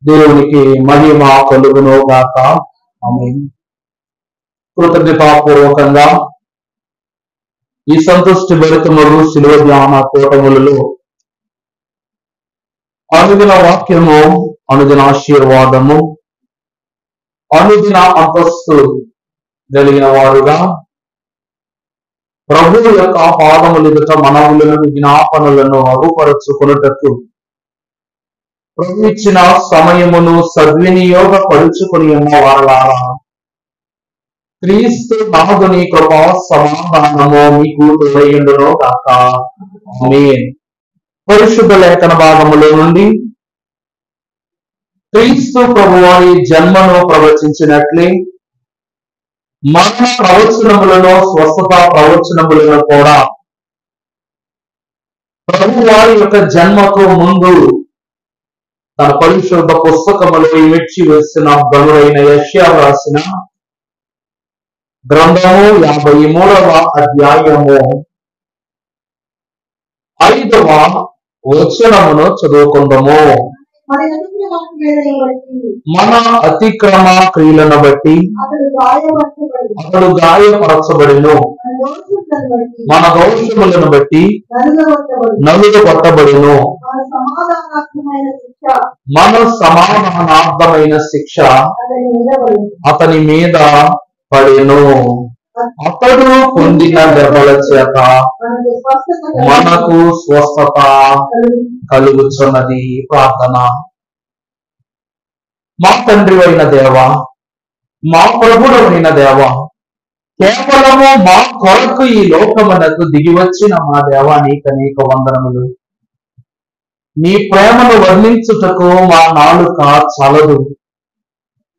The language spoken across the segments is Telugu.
దేవునికి మహిమ కలుగును గాక. ఆమేన్. కృతజ్ఞతాపూర్వకంగా ఈ సంతుష్టి భరితములు శిలువ ధ్యాన కూటములలో అనుదిన వాక్యము, అనుదిన ఆశీర్వాదము, అనుదిన అంతస్తు కలిగిన వారుగా ప్రభువు యొక్క పాదములు ఎదుట మనవులను విజ్ఞాపనలను అగుపరుచుకొనుటకు ప్రభు ఇచ్చిన సమయమును సద్వినియోగపరుచుకుని ఉన్న వారలారా, క్రీస్తు నాథుని కృపా సమాధానము మీకు తోడయుండును గాక. ఆమేన్. పరిశుద్ధ లేఖన భాగములో నుండి క్రీస్తు ప్రభువారి జన్మను ప్రవచించినట్లే మరణ ప్రవచనములను, స్వస్థత ప్రవచనములను కూడా ప్రభువారి యొక్క జన్మకు ముందు తన పరిశుద్ధ పుస్తకములో ఇమిడ్చి వేసిన భక్తుడైన యెషయా రాసిన గ్రంథము 53వ అధ్యాయము 5వ వచనమును చదువుకుందాము. మన అతిక్రమ క్రియలను బట్టి అతడు గాయపరచబడిను, మన దోషములను బట్టి నలుగగొట్టబడిను, మన సమాధానార్థమైన శిక్ష అతని మీద పడెను, అతడు పొందిన దెబ్బల చేత మనకు స్వస్థత కలుగుచున్నది. ప్రార్థన. మా తండ్రి అయిన దేవ, మా ప్రభుడైన దేవ, కేవలము మా కొరకు ఈ లోకమునకు దిగి వచ్చిన మా దేవ, నీకు అనేక వందనములు. నీ ప్రేమను వర్ణించుటకు మా నాలుక చాలదు,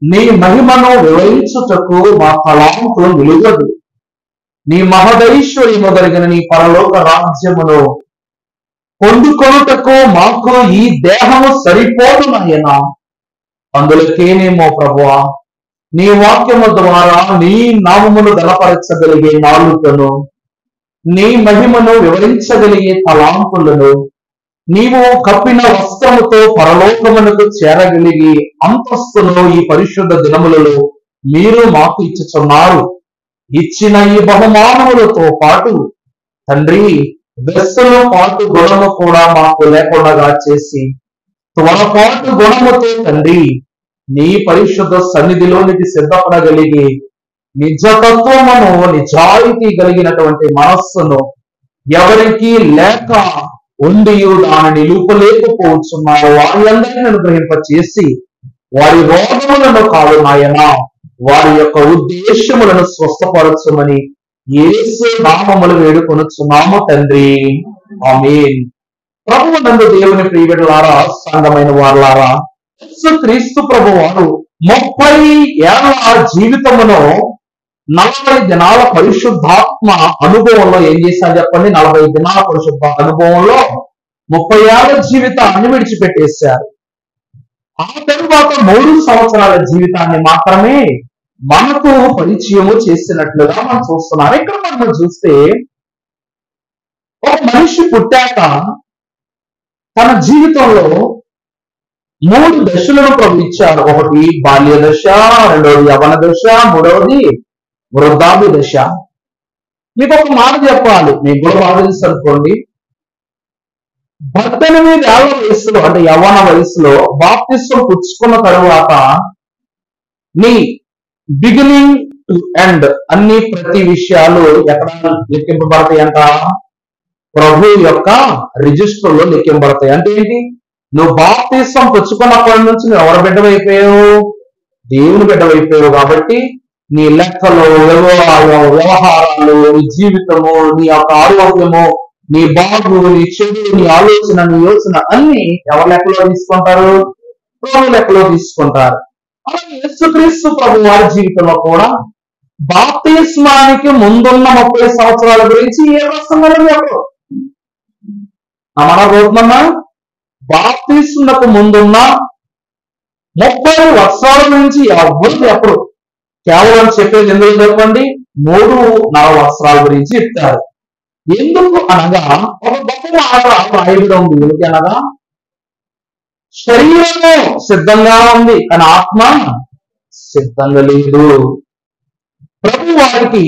నీ మహిమను వివరించుటకు మా తలాంతు నిలువదు. నీ మహదైశ్వర్యము కలిగిన నీ పరలోక రాజ్యమును పొందుకొనుటకు మాకు ఈ దేహము సరిపోదు నాయనా. అందులకేనేమో ప్రభువా, నీ వాక్యము ద్వారా నీ నామమును గణపరచగలిగే నాలుకను, నీ మహిమను వివరించగలిగే తలాంతులను, నీవు కప్పిన వస్త్రముతో పరలోకమునకు చేరగలిగి అంతస్తును ఈ పరిశుద్ధ దినములలో మీరు మాకు ఇచ్చుచున్నారు. ఇచ్చిన ఈ బహుమానములతో పాటు తండ్రి, వెస్సులు పాటు గుణము కూడా మాకు లేకుండా చేసి త్వరపాటు గుణముతో తండ్రి నీ పరిశుద్ధ సన్నిధిలోనికి సిద్ధపడగలిగి నిజతత్వమును, నిజాయితీ కలిగినటువంటి మనస్సును ఎవరికి లేక ఉండి దానిని నిలుపలేకపోతున్నారో వారి అందరినీ అనుగ్రహింప చేసి వారి రోగములను కాదు నాయన, వారి యొక్క ఉద్దేశములను స్వస్థపరచమని యేసు నామములు వేడుకొనుచున్నాము తండ్రి. ఆమేన్. ప్రభువునందు దేవుని ప్రియబిడ్డలారా, సంఘమైన వారలారా, క్రీస్తు ప్రభు వారు 30 ఏళ్ల జీవితమును 40 దినాల పరిశుద్ధాత్మ అనుభవంలో ఏం చేశాను చెప్పండి? 40 దినాల పరిశుద్ధ అనుభవంలో 30 ఏళ్ల జీవితాన్ని విడిచిపెట్టేశారు. ఆ తరువాత 3 సంవత్సరాల జీవితాన్ని మాత్రమే మనకు పరిచయము చేసినట్లుగా మనం చూస్తున్నాం. ఇక్కడ మనం చూస్తే ఒక మనిషి పుట్టాక తన జీవితంలో 3 దశలను ప్రభు ఇచ్చారు. ఒకటి బాల్య దశ, రెండవది యవన దశ, మూడవది వృద్ధాప్య దశ. మీకు ఒక మాట చెప్పాలి, మీకు కూడా బాగా తెలుసు అనుకోండి. 18 ఏళ్ల వయసులో, అంటే యవ్వన వయసులో బాప్తిస్మం పుచ్చుకున్న తరువాత నీ బిగినింగ్ టు ఎండ్ అన్ని ప్రతి విషయాలు ఎక్కడ లెక్కింపబడతాయి అంట? ప్రభు యొక్క రిజిస్టర్ లో లెక్కింపబడతాయి. అంటే ఏంటి? నువ్వు బాప్తిస్మం పుచ్చుకున్నప్పటి నుంచి నువ్వు ఎవరి బిడ్డవైపోయావు? దేవుని బిడ్డవైపోయావు. కాబట్టి నీ లెక్కలు, వ్యవహారాలు, నీ జీవితము, నీ యొక్క ఆరోగ్యము, నీ బాగు, నీ చెడు, నీ ఆలోచన, నీ యోచన అన్ని ఎవరి లెక్కలో తీసుకుంటారు? ప్రభు లెక్కలో తీసుకుంటారు. అలాగే యేసుక్రీస్తు ప్రభు వారి జీవితంలో కూడా బాప్తిస్మానికి ముందున్న 30 సంవత్సరాల గురించి ఏ ప్రసంగంలో చెప్పరు. అమరబోతున్నా బాప్తిస్మకు ముందున్న 30 వర్షాల గురించి ఎవరు చెప్పరు. కేవలం చెప్పేది ఎందుకు చెప్పండి? 3.5 వర్షాల గురించి చెప్తారు. ఎందుకు అనగా ఒక గొప్ప మాట రాయబడి ఉంది. ఏంటి అనగా శరీరము సిద్ధంగా ఉంది, కానీ ఆత్మ సిద్ధంగా లేదు. ప్రభు వారికి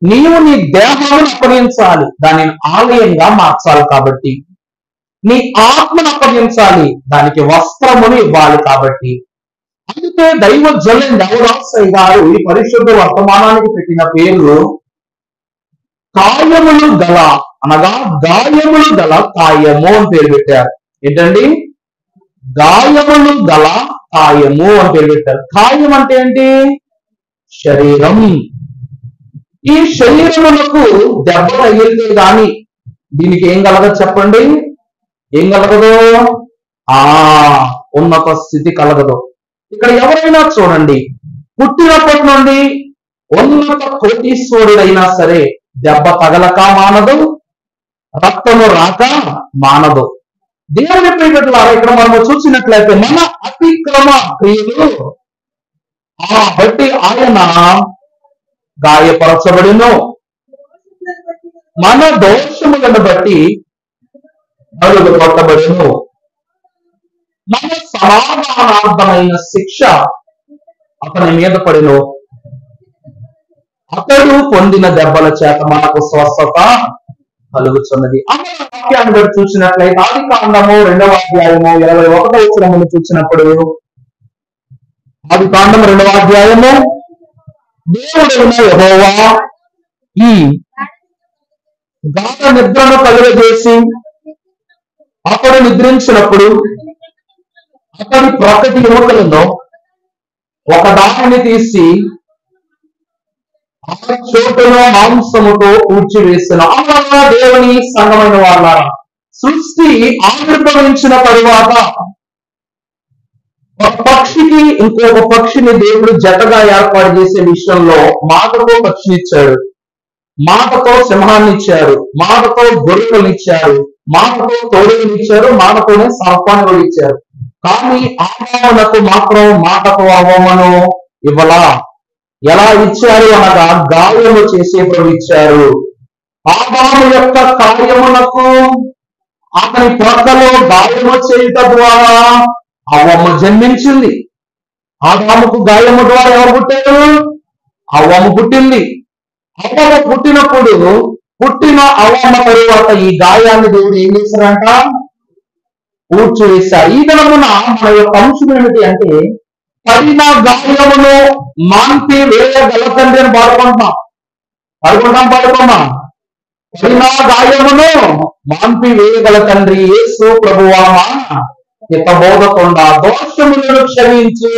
నీవు నీ దేహాన్ని అప్పగించాలి, దానిని ఆలయంగా మార్చాలి. కాబట్టి నీ ఆత్మను అప్పగించాలి, దానికి వస్త్రమును ఇవ్వాలి. కాబట్టి అందుకే దైవజనులైన దేవదాసయ్య గారు ఈ పరిశుద్ధ వర్తమానానికి పెట్టిన పేరు కాయములు గల, అనగా గాయములు గల కాయము అని పేరు పెట్టారు. ఏంటండి? గాయములు గల కాయము అని పేరు పెట్టారు. కాయం అంటే ఏంటి? శరీరం. ఈ శరీరములకు దెబ్బ తగిలితే గాని దీనికి ఏం కలగదు చెప్పండి? ఏం కలగదు? ఉన్నత స్థితి కలగదు. ఇక్కడ ఎవరైనా చూడండి, పుట్టినప్పటి నుండి ఉన్నత కోటీశ్వరుడైనా సరే దెబ్బ తగలక మానదు, రక్తము రాక మానదు. దేవుని ప్రియలారా, ఇక్కడ మనము చూసినట్లయితే మన అతిక్రమ క్రియలు బట్టి ఆయన గాయపరచబడిను, మన దోషములను బట్టి బలులు కొట్టబడిను, మన సమాధానార్థమైన శిక్ష అతని మీద పడిను, అతడు పొందిన దెబ్బల చేత మనకు స్వస్థత కలుగుతున్నది. అక్కడ వాక్యాన్ని బట్టి చూసినట్లయితే ఆదికాండము 2వ అధ్యాయము 21వ వచనమును చూసినప్పుడు, ఆదికాండము 2వ అధ్యాయము, దేవుడైన యెహోవా ఈ గాఢ నిద్రను కలుగజేసి అతడు నిద్రించినప్పుడు అతడి ప్రకటి ఎముకలను ఒక దానిని తీసి ఆ చోటులో మాంసముతో పూడ్చివేసిన. అలా దేవుని సంగమైన వాళ్ళ సృష్టి ఆవిర్భవించిన తరువాత ఒక పక్షికి ఇంకొక పక్షిని దేవుడు జతగా ఏర్పాటు చేసే విషయంలో మాటతో పక్షినిచ్చాడు, మాటతో సింహాన్ని ఇచ్చారు, మాటతో గొర్రెలనిచ్చారు, మాటతో తోడేనిచ్చారు, మాటతోనే సర్పాన్ని కూడా ఇచ్చారు. కానీ ఆదామునకు మాత్రం మాటతో అవమను ఇవ్వలా. ఎలా ఇచ్చారు అనగా గాయము చేసే ప్రభు ఇచ్చారు. ఆదాము యొక్క కార్యమునకు అతని ప్రక్కలో గాయము చేయుట ద్వారా అవ్వమ్మ జన్మించింది. ఆదాముకు గాయము ద్వారా ఎవరు పుట్టారు? అవ్వమ్మ పుట్టింది. అవ్వమ్మ పుట్టినప్పుడు పుట్టిన అవ్వమ్మ తరువాత ఈ గాయాన్ని దేవుడు ఏం చేశారంట? పూడ్చివేశారు. ఈ దినమున మన యొక్క అంశం ఏమిటి అంటే, పడిన గాయమును మాంపి వేయగల తండ్రి అని పాడుకుంటాం. పడిన గాయమును మాంపి వేయగల తండ్రి యేసు ప్రభువా హితబోధకుండా దోషములను క్షమించి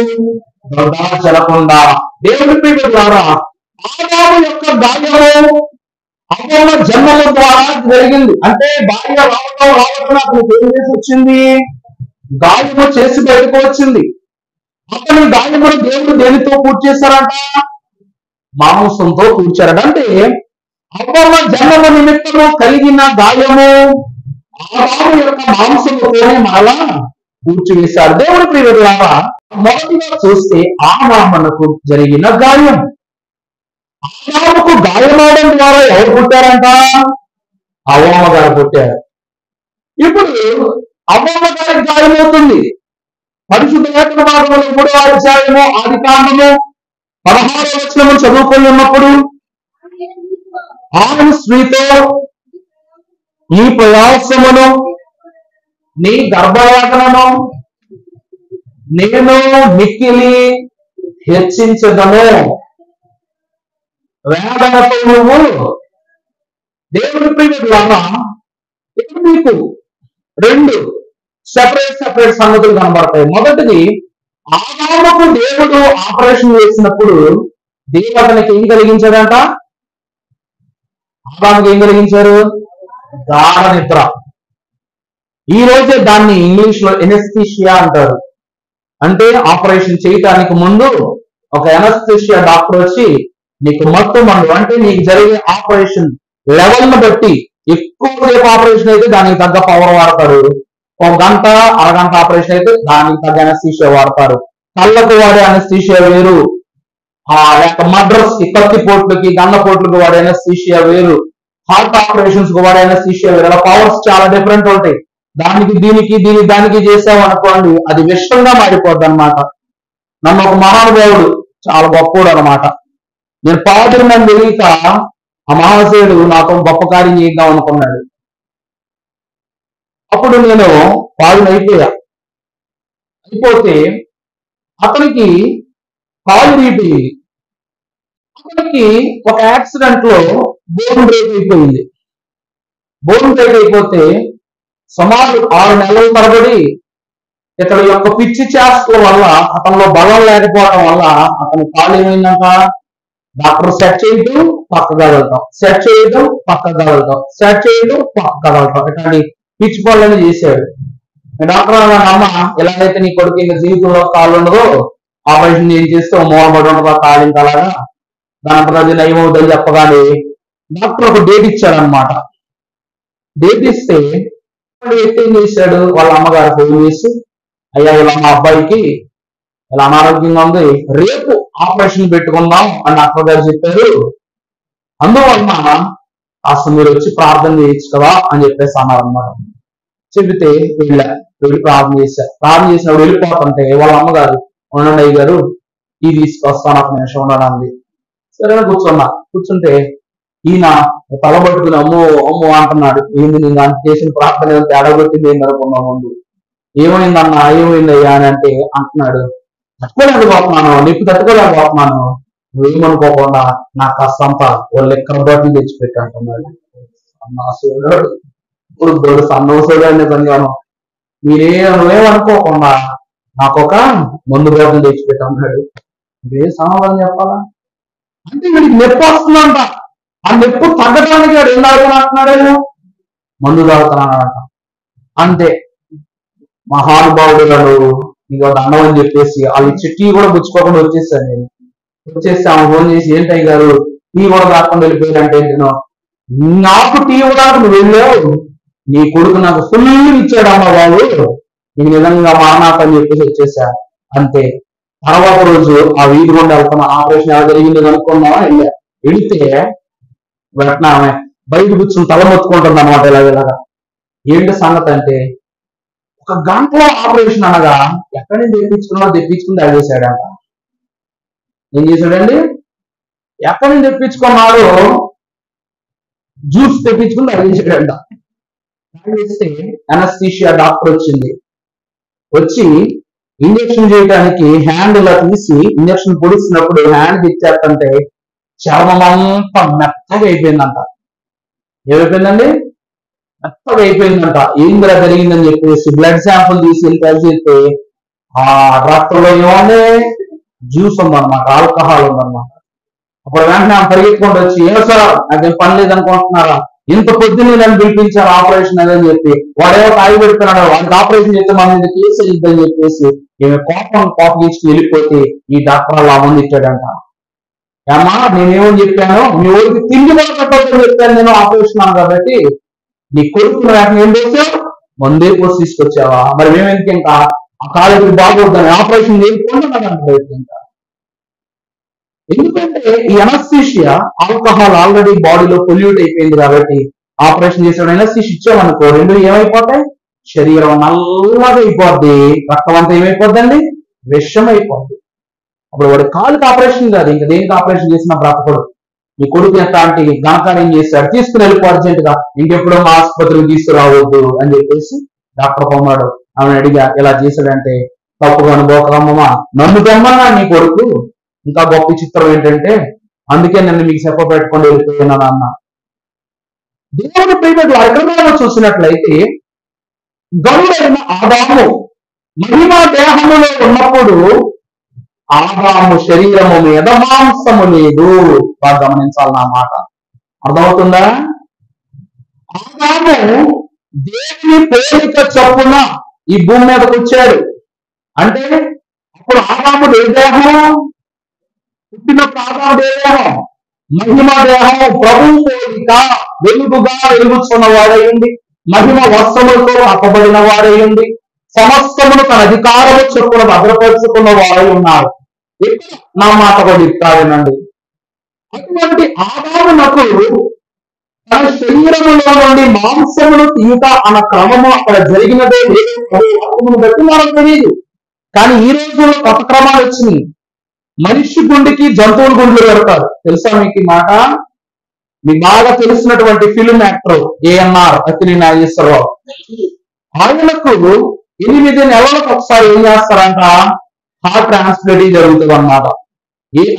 వృధా చెల్లకుండా. దేవుని ప్రియ ద్వారా ఆదాము యొక్క గాయము అవ్వమ్మ జన్మల ద్వారా జరిగింది. అంటే భార్య రావటం అతనికి ఏం చేసి వచ్చింది? గాయము చేసి బయటకు వచ్చింది. అతని గాయమును దేవుడు దేనితో పూర్తి చేశారంట? మాంసంతో పూడ్చారట. అంటే అవ్వమ్మ జన్మల నిమిత్తము కలిగిన గాయము ఆదాము యొక్క మాంసముతోనే మరలా పూడ్చివేశారు. దేవుని ప్రియ ద్వారా మొదటిగా చూస్తే ఆదామునకు జరిగిన గాయం. ఆదాముకు గాయమవడం ద్వారా ఎవరు పుట్టారంట? అవ్వమ్మ గారు పుట్టారు. ఇప్పుడు అవ్వమ్మ గారికి గాయమవుతుంది. పరిశుద్ధ లేఖన భాగంలో 3వ అధ్యాయము ఆదికాండము 16వ వచనము చదువుకొని ఉన్నప్పుడు, ఆయన స్త్రీతో నీ ప్రయాసమును నీ గర్భవేదనను నేను మిక్కిలి హెచ్చించదను, వేదనతో నువ్వు. దేవుని ప్రియ ద్వారా ఇక్కడ మీకు 2 సెపరేట్ సంగతులు కనబడతాయి. మొదటిది, ఆదాముకు దేవుడు ఆపరేషన్ చేసినప్పుడు దేవుడు అతనికి ఏం కలిగించాడంట? ఆదాముకి ఏం కలిగించారు? గాఢ నిద్ర. ఈ రోజే దాన్ని ఇంగ్లీష్ లో ఎనస్థీషియా అంటారు. అంటే ఆపరేషన్ చేయటానికి ముందు ఒక ఎనస్థీషియా డాక్టర్ వచ్చి నీకు మత్తు మందు, అంటే నీకు జరిగే ఆపరేషన్ లెవెల్ ను బట్టి ఎక్కువసేపు ఆపరేషన్ అయితే దానికి తగ్గ పవర్ వాడతారు, 1 గంట అరగంట ఆపరేషన్ అయితే దానికి తగ్గ ఎనస్థీషియా వాడతారు. కళ్ళకు వాడే ఎనస్థీషియా వేరు, మడ్రస్ కి కత్తిపోట్లకి గన్నపోట్లకి వాడే ఎనస్థీషియా వేరు, హార్ట్ ఆపరేషన్స్ కు వాడే ఎనస్థీషియా వేరు. అలా పవర్స్ చాలా డిఫరెంట్ ఉంటాయి. దానికి చేసావు అనుకోండి, అది విషంగా మారిపోద్ది అనమాట. నన్ను ఒక మహానుభావుడు, చాలా గొప్పోడు అనమాట. నేను పాదురునని తెలియక ఆ మహాశయుడు నాతో గొప్ప కార్యం చేద్దాం అనుకున్నాడు. అప్పుడు నేను పాదుని అయిపోతే అతనికి కాలు విరిగిపోయింది. అతనికి ఒక యాక్సిడెంట్ లో బోన్ బ్రేక్ అయిపోయింది. బోన్ బ్రేక్ అయిపోతే సుమారు 6 నెలల తరబడి ఇతని యొక్క పిచ్చి చేష్టల వల్ల, అతనిలో బలం లేకపోవడం వల్ల అతని కాలు ఏమైందంట, డాక్టర్ సెట్ చేయడం పక్కగా వెళ్తాం, సెట్ చేయడం పక్కగా వెళ్తాం, సెట్ చేయడం పక్కగా వెళ్తాం, ఇట్లాంటి పిచ్చి పనులని చేశాడు. డాక్టర్ అమ్మ, ఎలాగైతే నీ కొడుకు ఇంకా జీవితంలో కాలు ఉండదో, ఆపరేషన్ ఏం చేస్తే మూలబడి ఉండదు ఆ కాలు, ఇంకా అలాగా దాని అది నయమవుదని చెప్పగానే డాక్టర్ ఒక డేట్ ఇచ్చాడనమాట. డేట్ ఇస్తే ఏం చేశాడు, వాళ్ళ అమ్మగారు ఫోన్ చేసి, అయ్యా ఇలా మా అబ్బాయికి ఇలా అనారోగ్యంగా ఉంది, రేపు ఆపరేషన్ పెట్టుకుందాం అని డాక్టర్ గారు చెప్పారు, అందువలన అసలు మీరు వచ్చి ప్రార్థన చేయొచ్చు కదా అని చెప్పేసి అన్నారన్నమాట. చెబితే వెళ్ళి ప్రార్థన చేసినప్పుడు వెళ్ళిపోతుంటే వాళ్ళ అమ్మగారు, ఉండండి అయ్య గారు టీ తీసుకొస్తాను, ఒక నిమిషం ఉండడానికి. సరే కూర్చుంటే ఈయన తలబట్టుకుని అమ్మో అమ్మో అంటున్నాడు. ఏంది నేను దానికి చేసిన ప్రార్థన తేడా కొట్టింది ఏంది అనుకున్నా ముందు. ఏమైందన్నా, ఏమైందయ్యా అని అంటే అంటున్నాడు, తట్టుకోలేకపోతున్నాను, నొప్పి తట్టుకోలేకపోతున్నాను, నువ్వేమనుకోకుండా నాకు కాస్తంతా వాళ్ళు ఎక్కడ బట్టలు తెచ్చిపెట్టి అంటున్నాడు. అన్నాడు ఇప్పుడు సన్నోసుడు నిజంగాను, నువ్వేమనుకోకుండా నాకు ఒక మందు బట్టలు తెచ్చిపెట్టి అన్నాడు. ఇదే సమాధానం చెప్పాలా అంటే వీడికి నొప్పి వస్తుందంట. ఆ నొప్పి తగ్గడానికి వాడు ఏం తాగుతున్నట్టున్నాడు, మందు తాగుతున్నాడంట. అంటే మహానుభావుడు నీకు దండం అని చెప్పేసి వాళ్ళు ఇచ్చి టీ కూడా పుచ్చుకోకుండా వచ్చేసాను. నేను వచ్చేసి ఆమె ఫోన్ చేసి, ఏంటయ్య గారు టీ కూడా కాకుండా వెళ్ళిపోయారంటే, నాకు టీ కూడా నువ్వు వెళ్ళావు, నీ కొడుకు నాకు ఫుల్ ఇచ్చాడు అమ్మ బాబు, నీకు నిజంగా మానాత అని చెప్పేసి వచ్చేసా. అంతే తర్వాత రోజు ఆ వీధి గుండా వెళ్తున్నా, ఆపరేషన్ ఎలా జరిగింది అనుకున్నావా, వెళితే వెంటనే ఆమె బయట కూర్చుని తల మొత్తుకుంటుంది అనమాట. ఇలాగా ఏంటి సంగతి అంటే, 1 గంటలో ఆపరేషన్ అనగా ఎక్కడి నుంచి తెప్పించుకుని తాగేశాడంట. ఏం చేశాడండి, ఎక్కడి నుంచి తెప్పించుకున్నాడు, జ్యూస్ తెప్పించుకుని తాగేశాడంట. తాగేస్తే అనస్థీషియా డాక్టర్ వచ్చి ఇంజక్షన్ చేయడానికి హ్యాండ్ ఇలా తీసి ఇంజక్షన్ పొడిస్తున్నప్పుడు హ్యాండ్ ఇచ్చేస్తుంటే చర్మం అంతా మెత్తగా అయిపోయిందంట. ఏమైపోయిందండి, మెత్తగా అయిపోయిందంట. ఏందిలా జరిగిందని చెప్పేసి బ్లడ్ శాంపుల్ తీసి కలిసిస్తే ఆ రక్తంలో ఏమో జ్యూస్ ఉందన్నమాట, ఆల్కహాల్ ఉందన్నమాట. అప్పుడు వెంటనే పరిగెత్తుకుంటూ వచ్చి, ఏమో సార్ నాకేం పని లేదనుకుంటున్నారా, ఇంత పొద్దున్నే నన్ను పిలిపించారు ఆపరేషన్ అదని చెప్పి, వాడేమో తాగి పెడుతున్నాడు, వాడికి ఆపరేషన్ చేస్తే మన మీద కేసు అయ్యిద్దని చెప్పేసి ఈమె కోపం ఇచ్చి వెళ్ళిపోతే ఈ డాక్టర్ అలా మంది ఇచ్చాడంట. అమ్మా నేనేమని చెప్పాను, మీ ఊరికి తిండి కూడా కట్టవద్దని చెప్పాను నేను ఆపరేషన్ అను కాబట్టి, నీ కొడుకు వెంటనే ఏం చేసావు, మందే పోసి తీసుకొచ్చావా, మరి మేమెందుకు ఇంకా ఆ కాలేజీకి బాగోద్దని ఆపరేషన్ చేయకుండా ఇంకా. ఎందుకంటే ఈ అనస్థీషియా ఆల్కహాల్ ఆల్రెడీ బాడీలో పొల్యూట్ అయిపోయింది కాబట్టి ఆపరేషన్ చేసాడు. అనస్థీషియా ఇచ్చామనుకో, రెండు ఏమైపోతాయి, శరీరం నల్లగా అయిపోద్ది, రక్తం అంతా ఏమైపోద్దండి, విషం అయిపోద్ది. అప్పుడు వాడి కాలుకి ఆపరేషన్ కాదు, ఇంకా దేనికి ఆపరేషన్ చేసినా బ్రతకడు. ఈ కొడుకు ఎట్లాంటి ఘనకార్యం చేశాడు, తీసుకుని వెళ్ళిపో అర్జెంట్ గా, ఇంకెప్పుడో మా ఆసుపత్రికి తీసుకురావద్దు అని చెప్పేసి డాక్టర్ పొమ్మాడు. ఆమెను అడిగా, ఇలా చేశాడంటే తప్పుగా అనుభవకమ్మా, నన్ను తెమ్మన్నా నీ కొడుకు. ఇంకా గొప్ప చిత్రం ఏంటంటే, అందుకే నన్ను మీకు చెప్ప పెట్టుకొని వెళ్ళిపోయినాను అన్న. దేవుడి ప్రియమైన అగ్రహారంలో చూసినట్లయితే గౌడైన ఆదాము మహిమా దేహములో ఉన్నప్పుడు ఆదాము శరీరము మీద మాంసము లేదు. బాగా గమనించాలి నా మాట, అర్థమవుతుందా? ఆదాము దేవుని పోలిక చొప్పున ఈ భూమి మీదకి వచ్చాడు. అంటే అప్పుడు ఆదాముడు ఏ దేహం, పుట్టినప్పుడు ఆదాముడు ఏ దేహం, మహిమ దేహం, ప్రభు పోలిక, వెలుగుగా వెలుగుతున్న వాడయ్యండి, మహిమ వస్త్రములతో కప్పబడిన వాడయ్యండి, సమస్తమును తన అధికారము చొప్పున భద్రపరుచుకున్న వాడై ఉన్నారు. నా మాట కూడా చెప్తా వినండి. అటువంటి ఆదామునకు తన శరీరములో నుండి మాంసమును తీయుట అన్న క్రమము అక్కడ జరిగినదే లేదు. వాక్యమును బట్టి మనకు తెలియదు. కానీ ఈ రోజుల్లో కొత్త క్రమాలు వచ్చినాయి. మనిషి గుండెకి జంతువుల గుండెలు పెడతారు. తెలుసా మీకు ఈ మాట? మీకు బాగా తెలిసినటువంటి ఫిల్మ్ యాక్టర్ ఏఎన్ఆర్ అక్కినేని నాగేశ్వరరావు, ఆయనకు 8 నెలలకు ఒకసారి ఏం చేస్తారంట, హార్ట్ ట్రాన్స్ప్లాంట్ జరుగుతుంది అన్నమాట.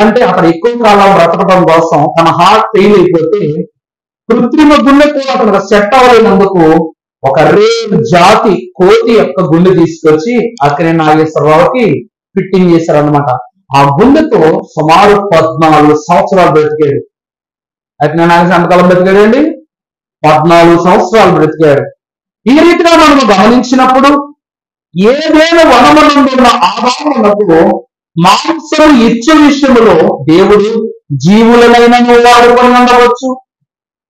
అంటే అక్కడ ఎక్కువ కాలం బ్రతకడం కోసం తన హార్ట్ ఫెయిల్ అయిపోతే కృత్రిమ గుండె కూడా అతను సెట్ అవ్వలేనందుకు ఒక రేర్ జాతి కోతి యొక్క గుండె తీసుకొచ్చి అక్కినేని నాగేశ్వరరావుకి ఫిట్టింగ్ చేశారనమాట. ఆ గుండెతో సుమారు 14 సంవత్సరాలు బ్రతికాడు. అక్కినేని నాగేశ్వర ఎంతకాలం బ్రతికాడండి? 14 సంవత్సరాలు బ్రతికాడు. ఈ రీతిగా మనం గమనించినప్పుడు ఏదైనా వనమనందున్న ఆదామునకు మాంసము ఇచ్చే విషయంలో దేవుడు జీవులనైనను వాడుకొని ఉండవచ్చు,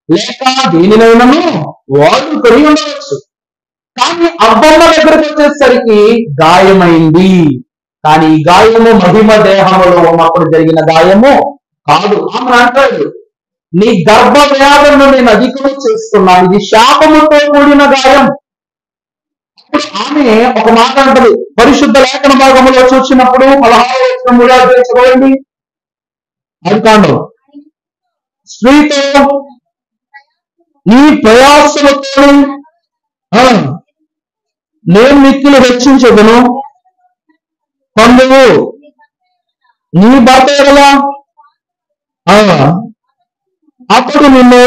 లేక దేనినైనాను వాడుకొని ఉండవచ్చు. కానీ అబ్బమ్మ దగ్గరకు వచ్చేసరికి గాయమైంది. కానీ ఈ గాయము మహిమ దేహములో ఉన్నప్పుడు జరిగిన గాయము కాదు. ఆమె అంటాడు, నీ గర్భ వ్యాధులను నేను అధికము చేస్తున్నాను, ఇది శాపముతో కూడిన గాయం. అప్పుడు ఆమె ఒక మాట అంటది, పరిశుద్ధ లేఖన భాగంలో చూసినప్పుడు 16 చదవండి. అది కాండం, స్త్రీతో నీ ప్రయాసముతో నేను మిక్కిలి రక్షించదును, పొందువు నీ భర్త కదా. అప్పుడు నిన్ను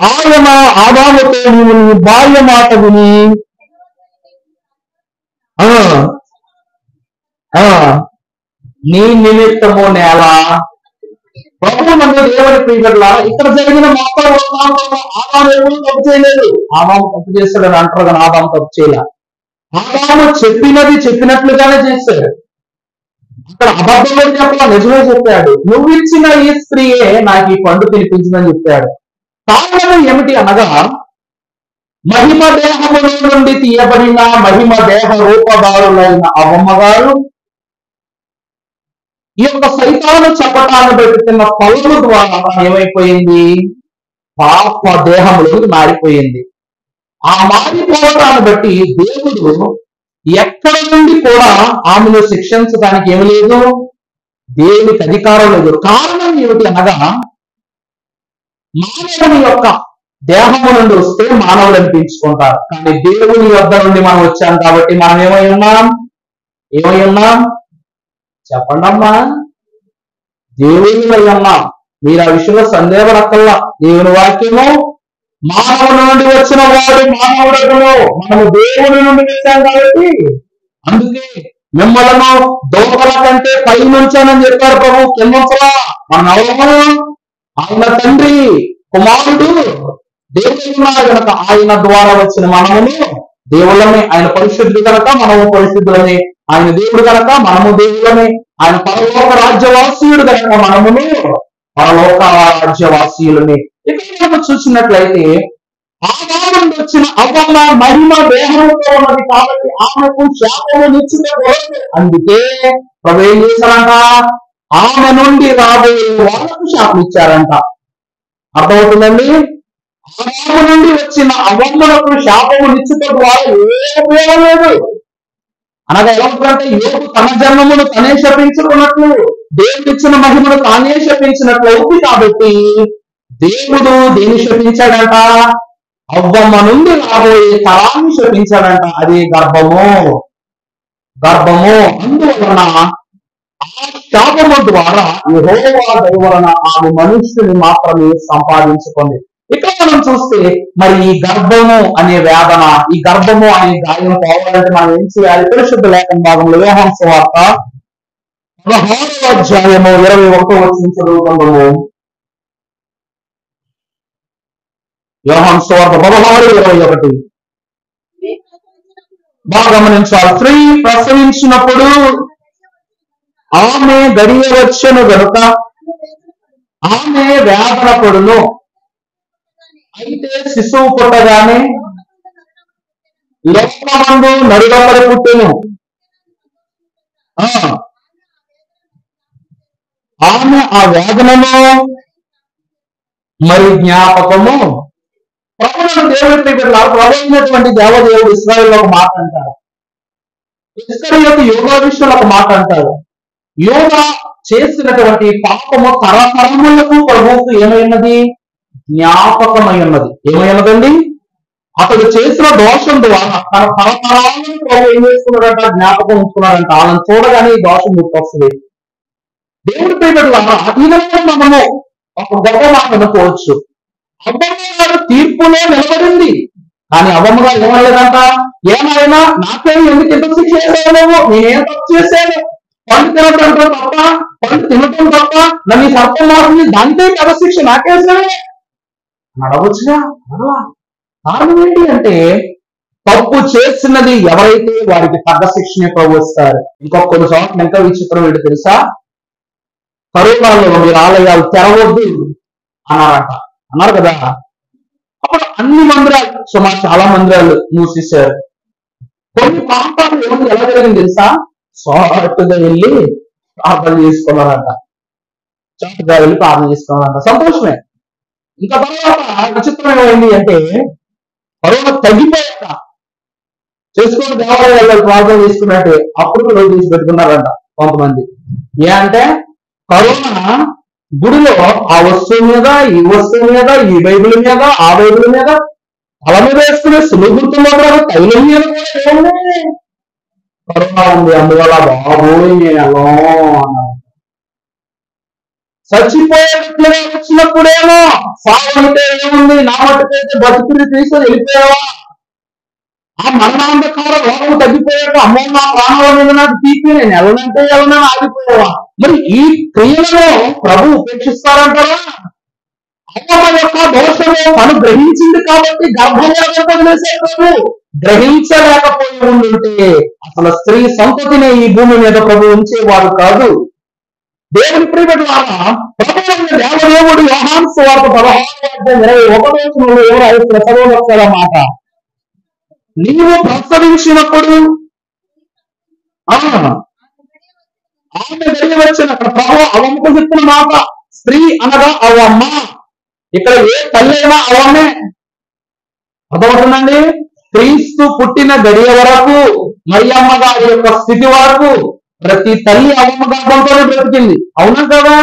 ఆయన ఆదాముతో నీవు నీ భార్య మాట విని నీ నిమిత్తము నేల. ప్రభువు నన్ను దేవుని ప్రియలా ఇక్కడ జరిగిన మొత్తం ఆదాము ఎవరు తప్పు చేయలేదు. ఆదాము తప్పు చేస్తాడని అంటారు కానీ ఆదాము తప్పు చేయలే. ఆదాము చెప్పినట్లుగానే చేశాడు. అక్కడ అబద్ధం చెప్పలా, నిజమే చెప్పాడు. నువ్వు ఇచ్చిన ఈ స్త్రీయే నాకు ఈ పండు తినిపించిందని చెప్పాడు. కారణం ఏమిటి అనగా, మహిమ దేహముల నుండి తీయబడిన మహిమ దేహ రూపదారులైన అవ్వమ్మగారు ఈ యొక్క సైతాను చపటాన్ని పెట్టుతున్న ఫలము ద్వారా ఏమైపోయింది, పాప దేహంలోకి మారిపోయింది. ఆ మారిపోవటాన్ని బట్టి దేవుడు ఎక్కడ నుండి కూడా ఆమెను శిక్షించడానికి ఏమి లేదు, దేవునికి అధికారం లేదు. కారణం ఏమిటి అనగా, మానవుని యొక్క దేహము నుండి వస్తే మానవుడు అనిపించుకుంటారు. కానీ దేవుని వద్ద నుండి మనం వచ్చాం కాబట్టి మనం ఏమై ఉన్నాం చెప్పండి అమ్మా, దేవుని వై ఉన్నాం. మీరు ఆ విషయంలో సందేహపడక్కల్లా. దేవుని వాక్యము మానవుని నుండి వచ్చిన వాడు మానవుడను, మనము దేవుని నుండి వచ్చాం కాబట్టి. అందుకే మిమ్మల్ని దోమల కంటే పై నుంచానని చెప్పారు ప్రభు, కిందంచలా. మన ఆయన తండ్రి కుమారుడు దేవుడు ఉన్నాడు కనుక ఆయన ద్వారా వచ్చిన మనమును దేవుళ్ళమే. ఆయన పరిశుద్ధుడు కనుక మనము పరిశుద్ధులమే. ఆయన దేవుడు కనుక మనము దేవుళ్ళమే. ఆయన పరలోక రాజ్యవాసీయుడు కనుక మనమును పరలోక రాజ్యవాసీయులమే. ఇక్కడ మనం చూసినట్లయితే ఆదాము నుండి వచ్చిన అవ్వమ్మ మహిమ దేహంతో ఉన్నది కాబట్టి ఆమెకు శాపము నిశ్చితపోలేదు. అందుకే ప్రభు ఏం చేశారంట, ఆమె నుండి రాబోయే వాళ్ళకు శాపం ఇచ్చారంట. అర్థమవుతుందండి? ఆదాము నుండి వచ్చిన అవ్వమ్మలకు శాపము నిశ్చిత ద్వారా ఏ ఉపయోగం లేదు. అనగా ఎలా ఉంటుందంటే, యోగు తన జన్మమును తనే శపించుకున్నట్లు దేవుడు ఇచ్చిన మహిమను తానే శపించినట్లు అవుతుంది. కాబట్టి దేవుడు దేని శపించాడంట, అవ్వమ్మ నుండి రాబోయే తరాన్ని శపించాడంట. అది గర్భము. అందువలన ఆ శాపము ద్వారా యెహోవా దయ వలన ఆమె మనుష్యుని మాత్రమే సంపాదించుకుంది. ఇక్కడ మనం చూస్తే మరి ఈ గర్భము అనే వేదన, ఈ గర్భము అనే గాయం పోవాలంటే మనం ఏం చేయాలి? పరిశుద్ధ లేఖన భాగంలో యోహాను సువార్త 16వ అధ్యాయము 21వ వచనం చదువుకుందాము. యోహాను సువార్త 16:21 బాగా గమనించాలి. స్త్రీ ప్రసవించినప్పుడు ఆమె గడియ వచ్చెను గనుక ఆమె వేదన పడును. అయితే శిశువు పుట్టగానే లోకమందు నరుడొకడు పుట్టెను. ఆమె ఆ వేదనను మరి జ్ఞాపకము. ప్రభువును దేవుడి ప్రియబిడ్డలారా, ప్రభు అయినటువంటి దేవదేవుడు ఇశ్రాయేలులో ఒక మాట అంటారు, ఇశ్రాయేలు యోగా విషయంలో ఒక మాట అంటారు. యోగా చేసినటువంటి పాపము తరతరములకు ప్రభువుకు ఏమైనది? జ్ఞాపకమై ఉన్నది. ఏమైనదండి? అతడు చేసిన దోషం ద్వారా తన తరతరాలను ప్రభు ఏం చేసుకున్నాడంట? జ్ఞాపకం ఉంచుకున్నాడంట. వాళ్ళని చూడగానే ఈ దోషం గుర్తొస్తుంది. దేవుడి ప్రియబిడ్డలారా, ఈ విధంగా మనము ఒక గొప్ప మాట అనుకోవచ్చు. అవ్వమ్మ గారు తీర్పులో నిలబడింది, కానీ అవ్వమ్మ గారు ఏమనలేదంట, ఏమైనా నాకేం ఎందుకు ఎంత శిక్ష చేసావు నువ్వు? నేనేం తప్పు చేశాను? పండు తినటం తప్ప, పండు తినటం తప్ప నన్ను ఈ సర్పం మారింది, దానికే కదా శిక్ష నాకేసావే నడవచ్చుగా. కారణం ఏంటి అంటే, తప్పు చేసినది ఎవరైతే వారికి తగ్గ శిక్షణ ప్రభుత్వారు. ఇంకొక కొన్ని చోట్ల ఎంత విచిత్రం ఏంటి తెలుసా? కరోనాలో మీరు ఆలయాలు తెరవద్దు అన్నారు కదా. అప్పుడు అన్ని మందిరాలు, సుమారు చాలా మందిరాలు మూసేశారు. కొన్ని ప్రాంతాలు ఏమన్నా ఎలా జరిగింది తెలుసా? షార్ట్గా వెళ్ళి ప్రార్థన చేసుకున్నారంట. సంతోషమే. ఇంకా తర్వాత విచిత్రం ఏమైంది అంటే, కరోనా తగ్గిపోయాక చేసుకుని దేవాలయాలు ప్రార్థన చేసుకున్నట్టు అప్పుడు రోజు తీసి పెట్టుకున్నారంట కొంతమంది. ఏ అంటే, కరోనా గుడిలో ఆ వస్తువు మీద, ఈ వస్తువు మీద, ఈ బైబిల్ మీద, ఆ బైబిల్ మీద, తల మీద వేసుకునే సులుగుర్తుల్లో తైలం మీద కూడా ఏముంది? కరోనా ఉంది, అందువల్ల బాబోయ్ నేను ఎలా అన్నాను. చచ్చిపోయేట్లుగా వచ్చినప్పుడేమో సాగంటే ఏముంది, నా మట్టుకైతే బతుకుని తీసుకొని వెళ్ళిపోయావా? ఆ మరణాంధకార రోగం తగ్గిపోయాక అమ్మో నా ప్రాణాల మీద నాకు తీపి, నేను ఎవరంటే ఎవరైనా ఆగిపోయావా? మరి ఈ క్రియలను ప్రభు ఉపేక్షిస్తారంటారా? అమ్మమ్మ యొక్క దోషము తను గ్రహించింది కాబట్టి గర్భవేదం చేసే ప్రభు గ్రహించలేకపోయి ఉండుంటే అసలు స్త్రీ సంతతిని ఈ భూమి మీద ప్రభు ఉంచేవాడు కాదు. దేవుని ప్రియబిడ్డలారా, ప్రభువైన దేవదేవుడు యోహాను సువార్త 16:21 ఎవరు రాస్తున్న చదవవచ్చారా మాట? నీవు ప్రసవించినప్పుడు ఆమె గడియ వచ్చిన అక్కడ ప్రభు అవమ్మకు చెప్పిన మాట, స్త్రీ అనగా అవమ్మ. ఇక్కడ ఏ తల్లి అయినా అవమ్మే. అర్థమవుతుందండి? క్రీస్తు పుట్టిన గడియ వరకు, మరియమ్మ గారి యొక్క స్థితి వరకు ప్రతి తల్లి అవమ్మ గర్భంతోనే బ్రతికింది. అవునా కదా?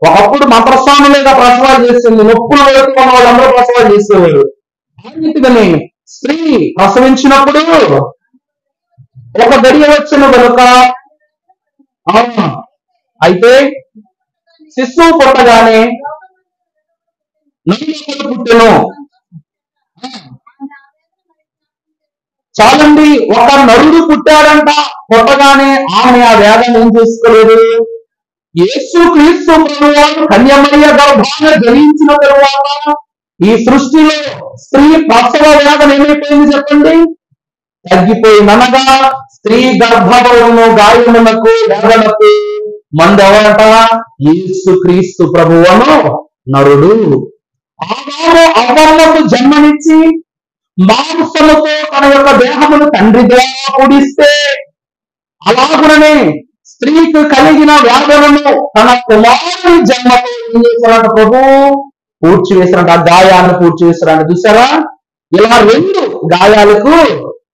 ఒకప్పుడు మంత్రస్వాములుగా ప్రసవాలు చేస్తుంది, నొప్పులు వెళుతున్న వాళ్ళందరూ ప్రసవాలు చేసేవారు. ఆ రీతిగానే స్త్రీ ప్రసవించినప్పుడు ఒక గడియ వచ్చిన కనుక అయితే శిశువు పుట్టగానే నలుగురు పుట్టెను. చాలండి, ఒక నరుడు పుట్టాడంట. పుట్టగానే ఆమె ఆ వేదన ఏం చేసుకోలేదు. యేసు క్రీస్తు ప్రభువారు కన్యమయ్య గర్భాన్ని జయించిన తరువాత ఈ సృష్టిలో స్త్రీ ప్రసవ వేదన ఏమైపోయింది చెప్పండి? తగ్గిపోయిందనగా స్త్రీ గర్భమును గాయమునకు వేదనకు మందు ఎవరంట? యేసు క్రీస్తు ప్రభువును నరుడు. ఆదాము అవ్వమ్మకు జన్మనిచ్చి మాంసముతో తన యొక్క దేహమును తండ్రి ద్వారా కూడిస్తే, అలాగుననే స్త్రీకి కలిగిన వేదనను తన కుమారుని జన్మతో ఏం చేశారంట? ప్రభు పూడ్చి వేశారంట. ఆ గాయాన్ని పూడ్చి వేశారంట. చూసారా? ఇలా రెండు గాయాలకు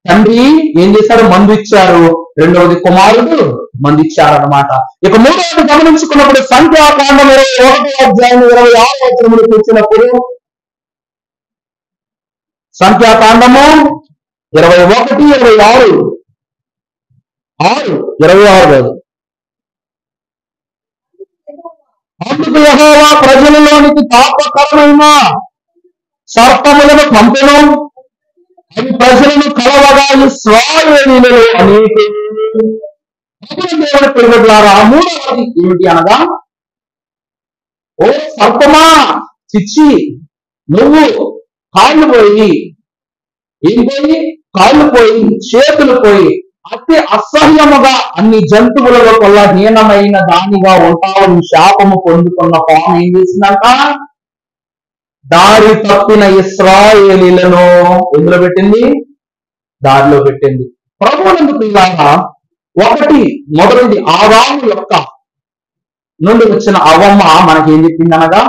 తండ్రి ఏం చేశారు? మందు ఇచ్చారు. రెండవది కుమారుడు మందు ఇచ్చారన్నమాట. ఇక మూడవది గమనించుకున్నప్పుడు సంఖ్యాకాండం 21:26 కూర్చున్నప్పుడు, సంఖ్యాకాండము 21:26 కాదు. అందుకు యెహోవా ప్రజలలోనికి తాపకరమైన సర్పములను పంపెను, అవి ప్రజలను కలవగా ఇశ్రాయేలీయులలో అనేక. దేవుని ప్రియబిడ్డలారా, మూడవది ఏమిటి అనగా, ఓ సర్పమా, చిచ్చి నువ్వు కాళ్ళు పోయి, ఏం పోయి? కాళ్ళు పోయి, చేతులు పోయి, అతి అసహ్యముగా అన్ని జంతువులలో కల్లా హీనమైన దానిగా ఉంటావు. శాపము పొందుకున్న పాము ఏం చేసిందంట? దారి తప్పిన ఇశ్రాయేలీయులను ఎందులో పెట్టింది? దారిలో పెట్టింది. ప్రభువునందుకు ఇలాగా మొదటిది ఆదాము యొక్క నుండి వచ్చిన అవ్వమ్మ మనకి ఏం చెప్పింది అనగా,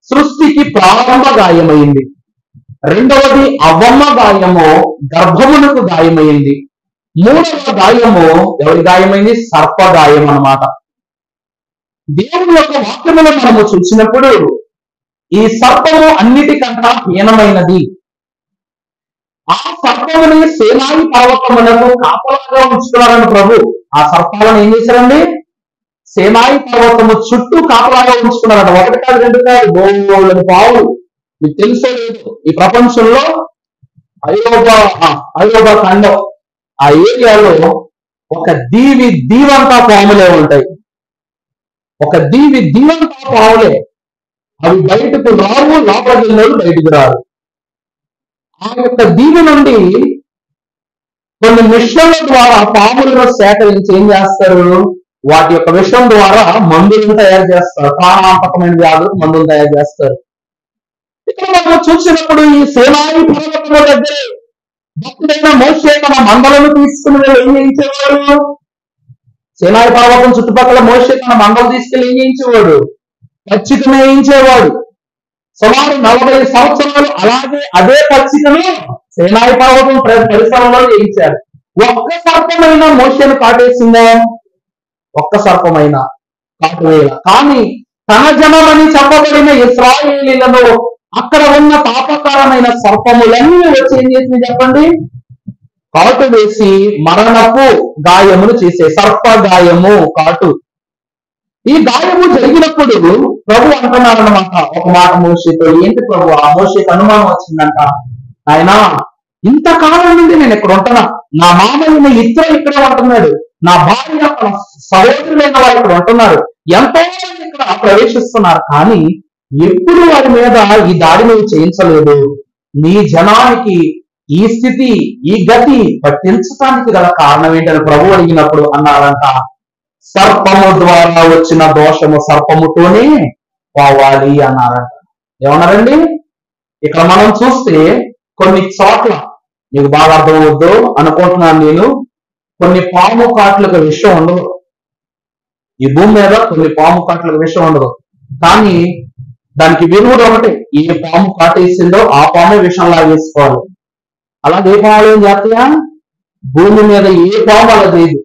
సృష్టికి ప్రారంభ గాయమైంది. రెండవది అవ్వమ్మ గాయము గర్భమునకు గాయమైంది. మూడవ గాయము ఎవరి గాయమైంది? సర్ప గాయం అన్నమాట. దేవుని యొక్క వాక్యములో మనము చూసినప్పుడు ఈ సర్పము అన్నిటికంటా హీనమైనది. ఆ సర్పముని సేనాయి పర్వతమునకు కాపలాగా ఉంచుతున్నారని ప్రభు. ఆ సర్పాలను ఏం చేశారండి? సేనాయి పర్వతము చుట్టూ కాపలాగా ఉంచుకున్నారట. ఒకటి కాదు, రెండు కాదు, బోళ్ళని పావులు. మీకు తెలుసో లేదు, ఈ ప్రపంచంలో ఐరోపా ఖండం ఆ ఏరియాలో ఒక దీవంతా పాములే ఉంటాయి. ఒక దీవంతా పావులే. అవి బయటకు రావు, లోపలికి వెళ్ళినోళ్ళు బయటకు రారు. ఆ యొక్క దీవి నుండి కొన్ని మిషన్ల ద్వారా పాములను సేకరించి ఏం చేస్తారు? వాటి యొక్క విషయం ద్వారా మందులను తయారు చేస్తారు. ప్రాణాంతకమైన వ్యాధులకు మందులు తయారు చేస్తారు. ఇక్కడ మనం చూసినప్పుడు ఈ సేనాయి పర్వతముల దగ్గర భక్తుడైన మోషే తన మందలను తీసుకుని ఏం చేయించేవాడు? సేనాయి పర్వతం చుట్టుపక్కల మోషే తన మందలు తీసుకెళ్లి ఏం చేయించేవాడు? పచ్చికను వేయించేవాడు. సుమారు 40 సంవత్సరాలు అలాగే అదే పచ్చికను సేనాయి పర్వతం పరిసరంలో వేయించారు. ఒక్క సర్పమైన మోషేను కాటేసిందా? ఒక్క సర్పమైన కాటువేల. కానీ తన జనమని చెప్పబడిన ఇశ్రాయేలీలను అక్కడ ఉన్న పాపకరమైన సర్పములన్నీ వచ్చి ఏం చేసింది చెప్పండి? కాటు వేసి మరణపు గాయమును చేసే సర్ప గాయము, కాటు. ఈ గాయము జరిగినప్పుడు ప్రభు అంటున్నారన్నమాట ఒక మాట మోషేతో. ఏంటి ప్రభు? ఆ మోషేకి అనుమానం వచ్చిందంట. ఆయన ఇంతకాలం నుండి నేను ఇక్కడ ఉంటున్నా, నా మామయ్యని ఇద్దరు ఇక్కడే ఉంటున్నాడు, నా భార్య తన సహోదరులైన వారు ఇక్కడ ఉంటున్నారు, ఎంతో మంది ఇక్కడ ప్రవేశిస్తున్నారు, కానీ ఎప్పుడు వారి మీద ఈ దాడి నువ్వు చేయించలేదు. నీ జనానికి ఈ స్థితి, ఈ గతి పట్టించడానికి గల కారణం ఏంటని ప్రభు అడిగినప్పుడు అన్నారంట, సర్పము ద్వారా వచ్చిన దోషము సర్పముతోనే పోవాలి అన్నారంట. ఏమన్నారండి? ఇక్కడ మనం చూస్తే కొన్ని చోట్ల మీకు బాగా అర్థమవుద్దు అనుకుంటున్నాను నేను, కొన్ని పాము కాట్లకు విషయం ఉండదు. ఈ భూమి మీద కొన్ని పాము కాట్లకు విషయం ఉండదు, కానీ దానికి విరుగుడు ఒకటి. ఏ పాము కాటేసిందో ఆ పామే విషం లాగేసుకోవాలి. అలాగే ఏ పాములు ఏం చేస్తాయా? భూమి మీద ఏ పాము అలా చేయదు.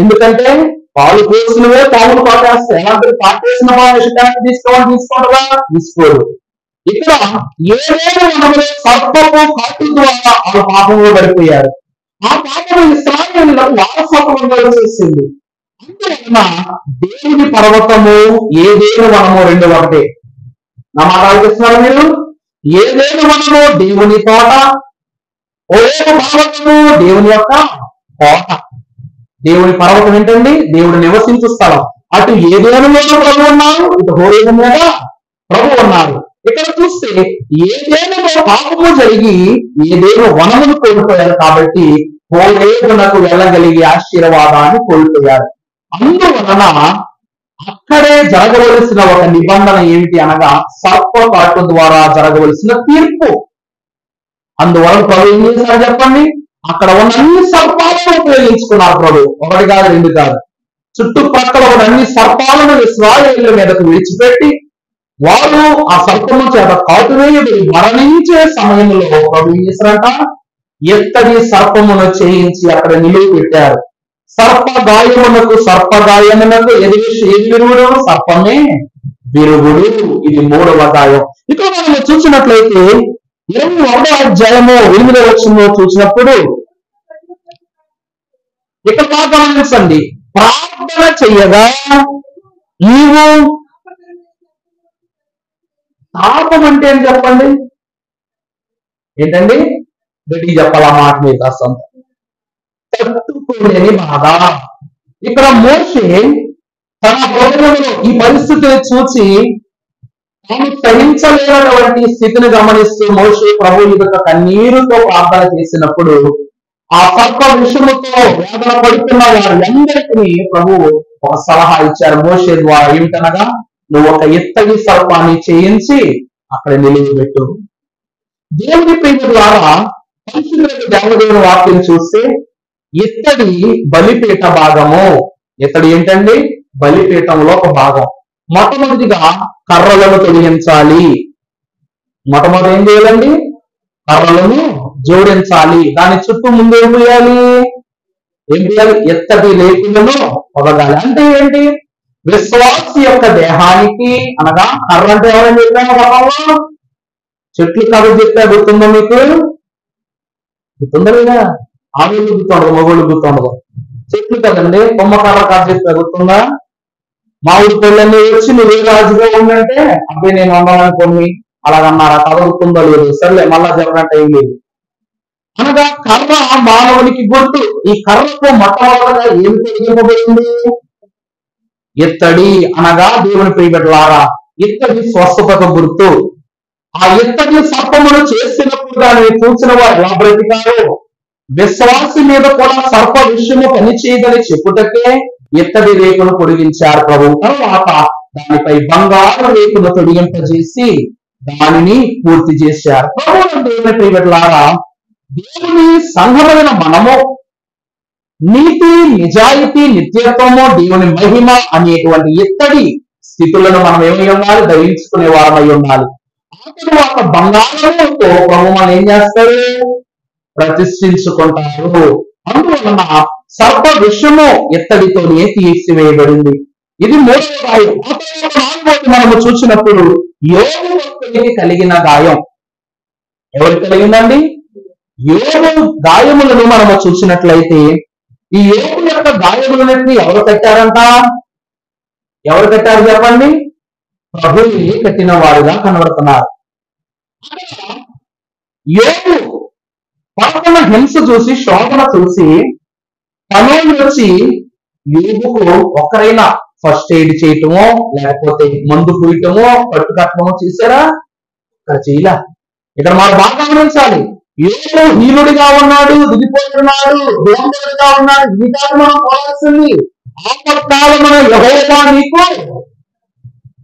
ఎందుకంటే పాలు పోసినవే పాములు కాటేస్తాయి. ఎలాంటి కాటేసిన పాము విషయాన్ని తీసుకోవడం తీసుకోరు. ఇక్కడ ఏదైనా మనలో సర్పము కాటు ద్వారా ఆ పాపంలో పడిపోయారు. ఆ పాపము ఇశ్రాయేలీయులకు వారసత్వంగా వచ్చేసింది. అందువలన దేవుని పర్వతము ఏదేను వనము రెండు ఒకటే. నా మాట ఆలోచిస్తున్నారు మీరు? ఏదేను వనము దేవుని తోట, పర్వతము దేవుని యొక్క కోట. దేవుని పర్వతం ఏంటండి? దేవుడు నివసించు స్థలం. అటు ఏదేనులో ప్రభు ఉన్నారు, ఇటు హోరేగు మీద ప్రభు ఉన్నారు. ఇక్కడ చూస్తే ఏదేనులో పాపము జరిగి ఏదేను వనమును కోల్పోయారు కాబట్టి హోరేగునకు వెళ్ళగలిగే ఆశీర్వాదాన్ని కోల్పోయారు. అందువలన అక్కడే జరగవలసిన ఒక నిబంధన ఏమిటి అనగా సర్పపాటు ద్వారా జరగవలసిన తీర్పు. అందువలన ప్రభు ఏం చేశారు చెప్పండి? అక్కడ ఉన్న అన్ని సర్పాలను ఉపయోగించుకున్నారు ప్రభు. ఒకటి కాదు, రెండు కాదు, చుట్టుపక్కల ఉన్న అన్ని సర్పాలను ఇశ్రాయేలీయుల మీదకు విడిచిపెట్టి వారు ఆ సర్పము చేత కాటువేయబడి మరణించే సమయంలో ప్రభు ఏం చేశారంట? ఎత్తడి సర్పమును చేయించి అక్కడ నిలువ పెట్టారు. సర్ప గాయమునకు ఏది విరుగుడు? సర్పమే విరుగుడు. ఇది 3వ గాయం. ఇక్కడ మనం చూసినట్లయితే 21వ అధ్యాయము 8వ వచనంలో చూసినప్పుడు ఇక్కడ బాగా గమనించండి. ప్రార్థన చెయ్యగా నీవు, తాపం అంటే ఏం చెప్పండి? ఏంటండి? గట్టి చెప్పాలా మాట మీద అసలు తట్టుకోలేని బాధ. ఇక్కడ మోషే తన హృదయంలో ఈ పరిస్థితిని చూసి తాను సహించలేనటువంటి స్థితిని గమనిస్తూ మోషే ప్రభు ఎదుట కన్నీరుతో ప్రార్థన చేసినప్పుడు ఆ సర్ప విషముతో వేదన పడుతున్న వారందరికీ ప్రభు ఒక సలహా ఇచ్చారు మోషే ద్వారా. ఏమిటనగా, నువ్వు ఒక ఎత్తడి సర్పాన్ని చేయించి అక్కడ నిలిచిపెట్టు. దేవుని ప్రేమ ద్వారా పరిశుద్ధులకు దేవదేవుని వాక్యం చూస్తే ఇత్తడి బలిపీఠ భాగము. ఇత్తడి ఏంటండి? బలిపీఠంలో ఒక భాగం. మొట్టమొదటిగా కర్రలను తొలగించాలి. మొట్టమొదటి ఏం చేయాలండి? కర్రలను జోడించాలి. దాని చుట్టూ ముందు ఏం చేయాలి? ఎత్తటి రేకులను పొదగాలి. అంటే ఏంటి? విశ్వాసి యొక్క దేహానికి అనగా కర్ర అంటే ఎవరైనా చెప్పాను గతంలో చెట్లు కర్ర చెప్పా, గుర్తుందో మీకు? గుర్తుందా లేదా? ఆడోళ్ళు గుర్తుండదు, మగోళ్ళు గుర్తుండదు. చెట్లు కదండి, కొమ్మ కర్ర కాదు చెప్పా, గుర్తుందా? మామిడి పళ్ళన్నీ వచ్చి నువ్వే రాజుగా ఉందంటే అబ్బాయి నేను ఉండాలనుకోని అలాగన్నారా? కథ గుర్తుందో లేదు, సర్లే మళ్ళా చెప్పడంటే ఏం లేదు. అనగా కర్ర మానవునికి గుర్తు. ఈ కర్రకు మొట్టమొదటిగా ఏమి తొలగింపబడింది? ఇత్తడి. అనగా దేవుని ప్రియబిడ్డలారా, ఇత్తడి స్వస్థతకు గుర్తు. ఆ ఇత్తడి సర్పమును చేసినప్పుడు దాన్ని చూసిన వారు ఎలా బ్రతికారు? విశ్వాసి మీద కూడా సర్ప విషయము పనిచేయదని చెప్పుటకే ఇత్తడి రేకును పొడిగించారు ప్రభు. తర్వాత దానిపై బంగారు రేకును తొడిగింపజేసి దానిని పూర్తి చేశారు. ప్రభు దేవుని ప్రియబిడ్డలారా, దేవుని సంఘమైన మనము నీతి, నిజాయితీ, నిత్యత్వము, దేవుని మహిమ అనేటువంటి ఇత్తడి స్థితులను మనం ఏమై ఉండాలి? ధరించుకునే వారమై ఉండాలి. ఆ తరువాత బంగారముతో ప్రభు మనం ఏం చేస్తారు? ప్రతిష్ఠించుకుంటారు. అందువలన సర్ప విషము ఇత్తడితోనే తీసివేయబడింది. ఇది మూడవ గాయం. ఆ తర్వాత నాలుగవది మనము చూసినప్పుడు యోగు భక్తుడికి కలిగిన గాయం. ఎవరికి కలిగిందండి? యోగు గాయములను మనము చూసినట్లయితే ఈ యోగు యొక్క గాయములన్నింటినీ ఎవరు కట్టారంట? ఎవరు కట్టారు చెప్పండి? ప్రభువుని కట్టిన వారుగా కనబడుతున్నారు. యోగు పడుతున్న హింస చూసి, శోధన చూసి పనులు వచ్చి యోగుకు ఒక్కరైనా ఫస్ట్ ఎయిడ్ చేయటమో లేకపోతే మందు పూయటమో పట్టు కట్టడమో చేశారా? ఇక్కడ చేయలే. ఇక్కడ మనం బాగా గమనించాలి. యోగు హీనుడిగా ఉన్నాడు, దిగిపోతున్నాడు, దోంగలుగా ఉన్నాడు. ఇది కాదు మనం పోవాల్సింది. ఆపత్కాలమున యెహోవా నీకు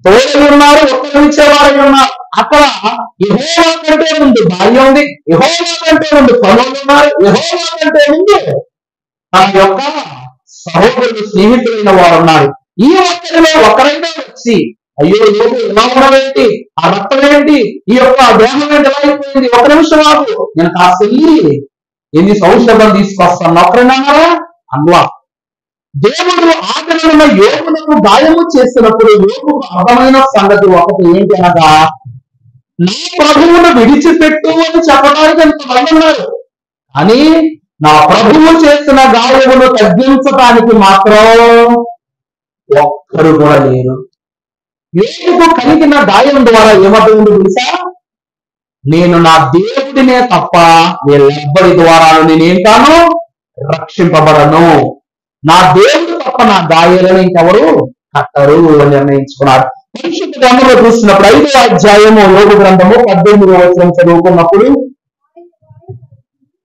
తోడై ఉన్నారు, ఉత్తరమిచ్చేవారై ఉన్నారు. అక్కడ యెహోవా కంటే ముందు భార్య ఉంది, యెహోవా కంటే ముందు పనులు ఉన్నారు, యెహోవా కంటే ముందు తన యొక్క సహోదరుడు, స్నేహితులైన వారు ఉన్నారు. ఈ ఒక్కరిలో ఒకరైనా వచ్చి అయ్యో యోగు ఎలా ఉన్నవేంటి, ఆ రక్తం ఏంటి, ఈ యొక్క దేహం ఏంటి ఎలా అయిపోయింది, ఒక నిమిషం ఆగు, నేను కాస్త వెళ్ళి ఎన్ని ఔషధం తీసుకొస్తాను ఒక్కరైనా అన్వా. దేవుడు ఆదరణ యోగులకు గాయము చేసినప్పుడు యోగుకు అర్థమైన సంగతి ఒకటి ఏంటి అనగా, నా ప్రభువును విడిచిపెట్టు అని చెప్పడానికి ఎంతమంది ఉన్నారు, కానీ నా ప్రభువు చేసిన గాయమును తగ్గించడానికి మాత్రం ఒక్కరు కూడా లేరు. యోగుకు కలిగిన గాయం ద్వారా ఏమవుతుంది తెలుసా? నేను నా దేవుడినే తప్ప వీళ్ళెవ్వరి ద్వారా నేనేం కాను, రక్షింపబడను. నా దేవుడు తప్ప నా గాయాలను ఇంకెవరు కట్టరు అని నిర్ణయించుకున్నాడు. పరిశుద్ధ గ్రంథంలో చూస్తున్నప్పుడు 5వ అధ్యాయము యోగు గ్రంథము 18వ వచనం చదువుకున్నప్పుడు,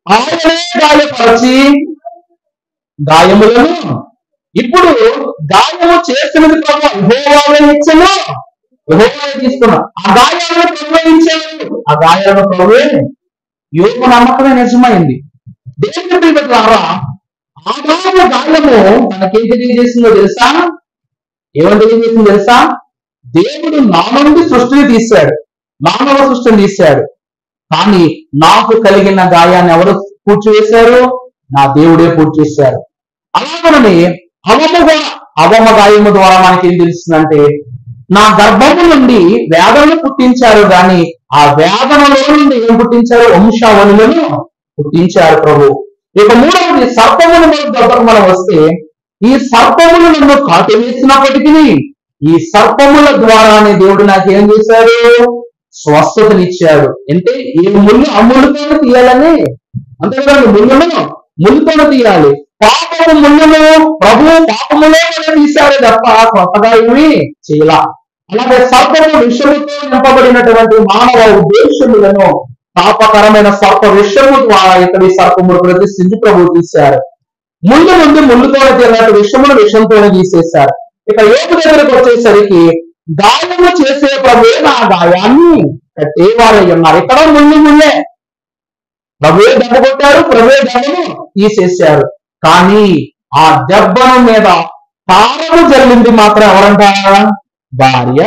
ఆయనే గాయపరచి గాయములను, ఇప్పుడు గాయము చేసినది ప్రభు యెహోవానే ఇచ్చెను, యెహోవానే తీసుకున్నాడు. ఆ గాయాలను ప్రవహించాడు, ఆ గాయాలను ప్రభువే. యోగు నమ్మకమే నిజమైంది. దేవుని ద్వారా ఆదాము గాయము తనకేం తెలియజేసిందో తెలుసా? ఏమని తెలియజేసిందో తెలుసా? దేవుడు నా నుండి సృష్టిని తీశాడు, మానవ సృష్టిని తీశాడు, కానీ నాకు కలిగిన గాయాన్ని ఎవరు పూర్తి చేశారు? నా దేవుడే పూర్తి చేశారు. అలాగనే అవమ గాయము ద్వారా మనకి ఏం తెలుస్తుందంటే, నా గర్భము నుండి వేదనను పుట్టించారు, కానీ ఆ వేదనలో నుండి ఏం పుట్టించారు? వంశావళులను పుట్టించారు ప్రభు. ఇక మూడవది సర్పముల దగ్గరకు మనం వస్తే, ఈ సర్పములు నన్ను కాటు వేసినప్పటికీ ఈ సర్పముల ద్వారానే దేవుడు నాకేం చేశాడు? స్వస్థతనిచ్చాడు. అంటే ఈ ముళ్ళు ఆ ముళ్ళుతోనే తీయాలని, అంతేకాదు ముళ్ళుతోనే తీయాలి. పాపము ముళ్ళును ప్రభు పాపములో తీశారే తప్ప కొత్తగా ఏమి చేయాల. అలాగే సర్పము విషముతో నింపబడినటువంటి మానవ ఉద్దేశములను పాపకరమైన సర్ప విషము ద్వారా ఇతడి సర్పములు ప్రతిష్ఠించి ప్రభు తీశారు. ముళ్ళు నుండి ముళ్ళుతోనే తీయాలంటే విషమును విషంతోనే తీసేశారు. ఇక యోగు దగ్గరకు వచ్చేసరికి గాయము చేసే ప్రభువే నా గాయాన్ని కట్టేవారై ఉన్నారు. ఇక్కడ ముళ్ళే ప్రభువే దెబ్బ కొట్టారు, ప్రభువే దెబ్బను తీసేశారు. కానీ ఆ దెబ్బను మీద తారము జల్లింది మాత్రం ఎవరంటారా? భార్య,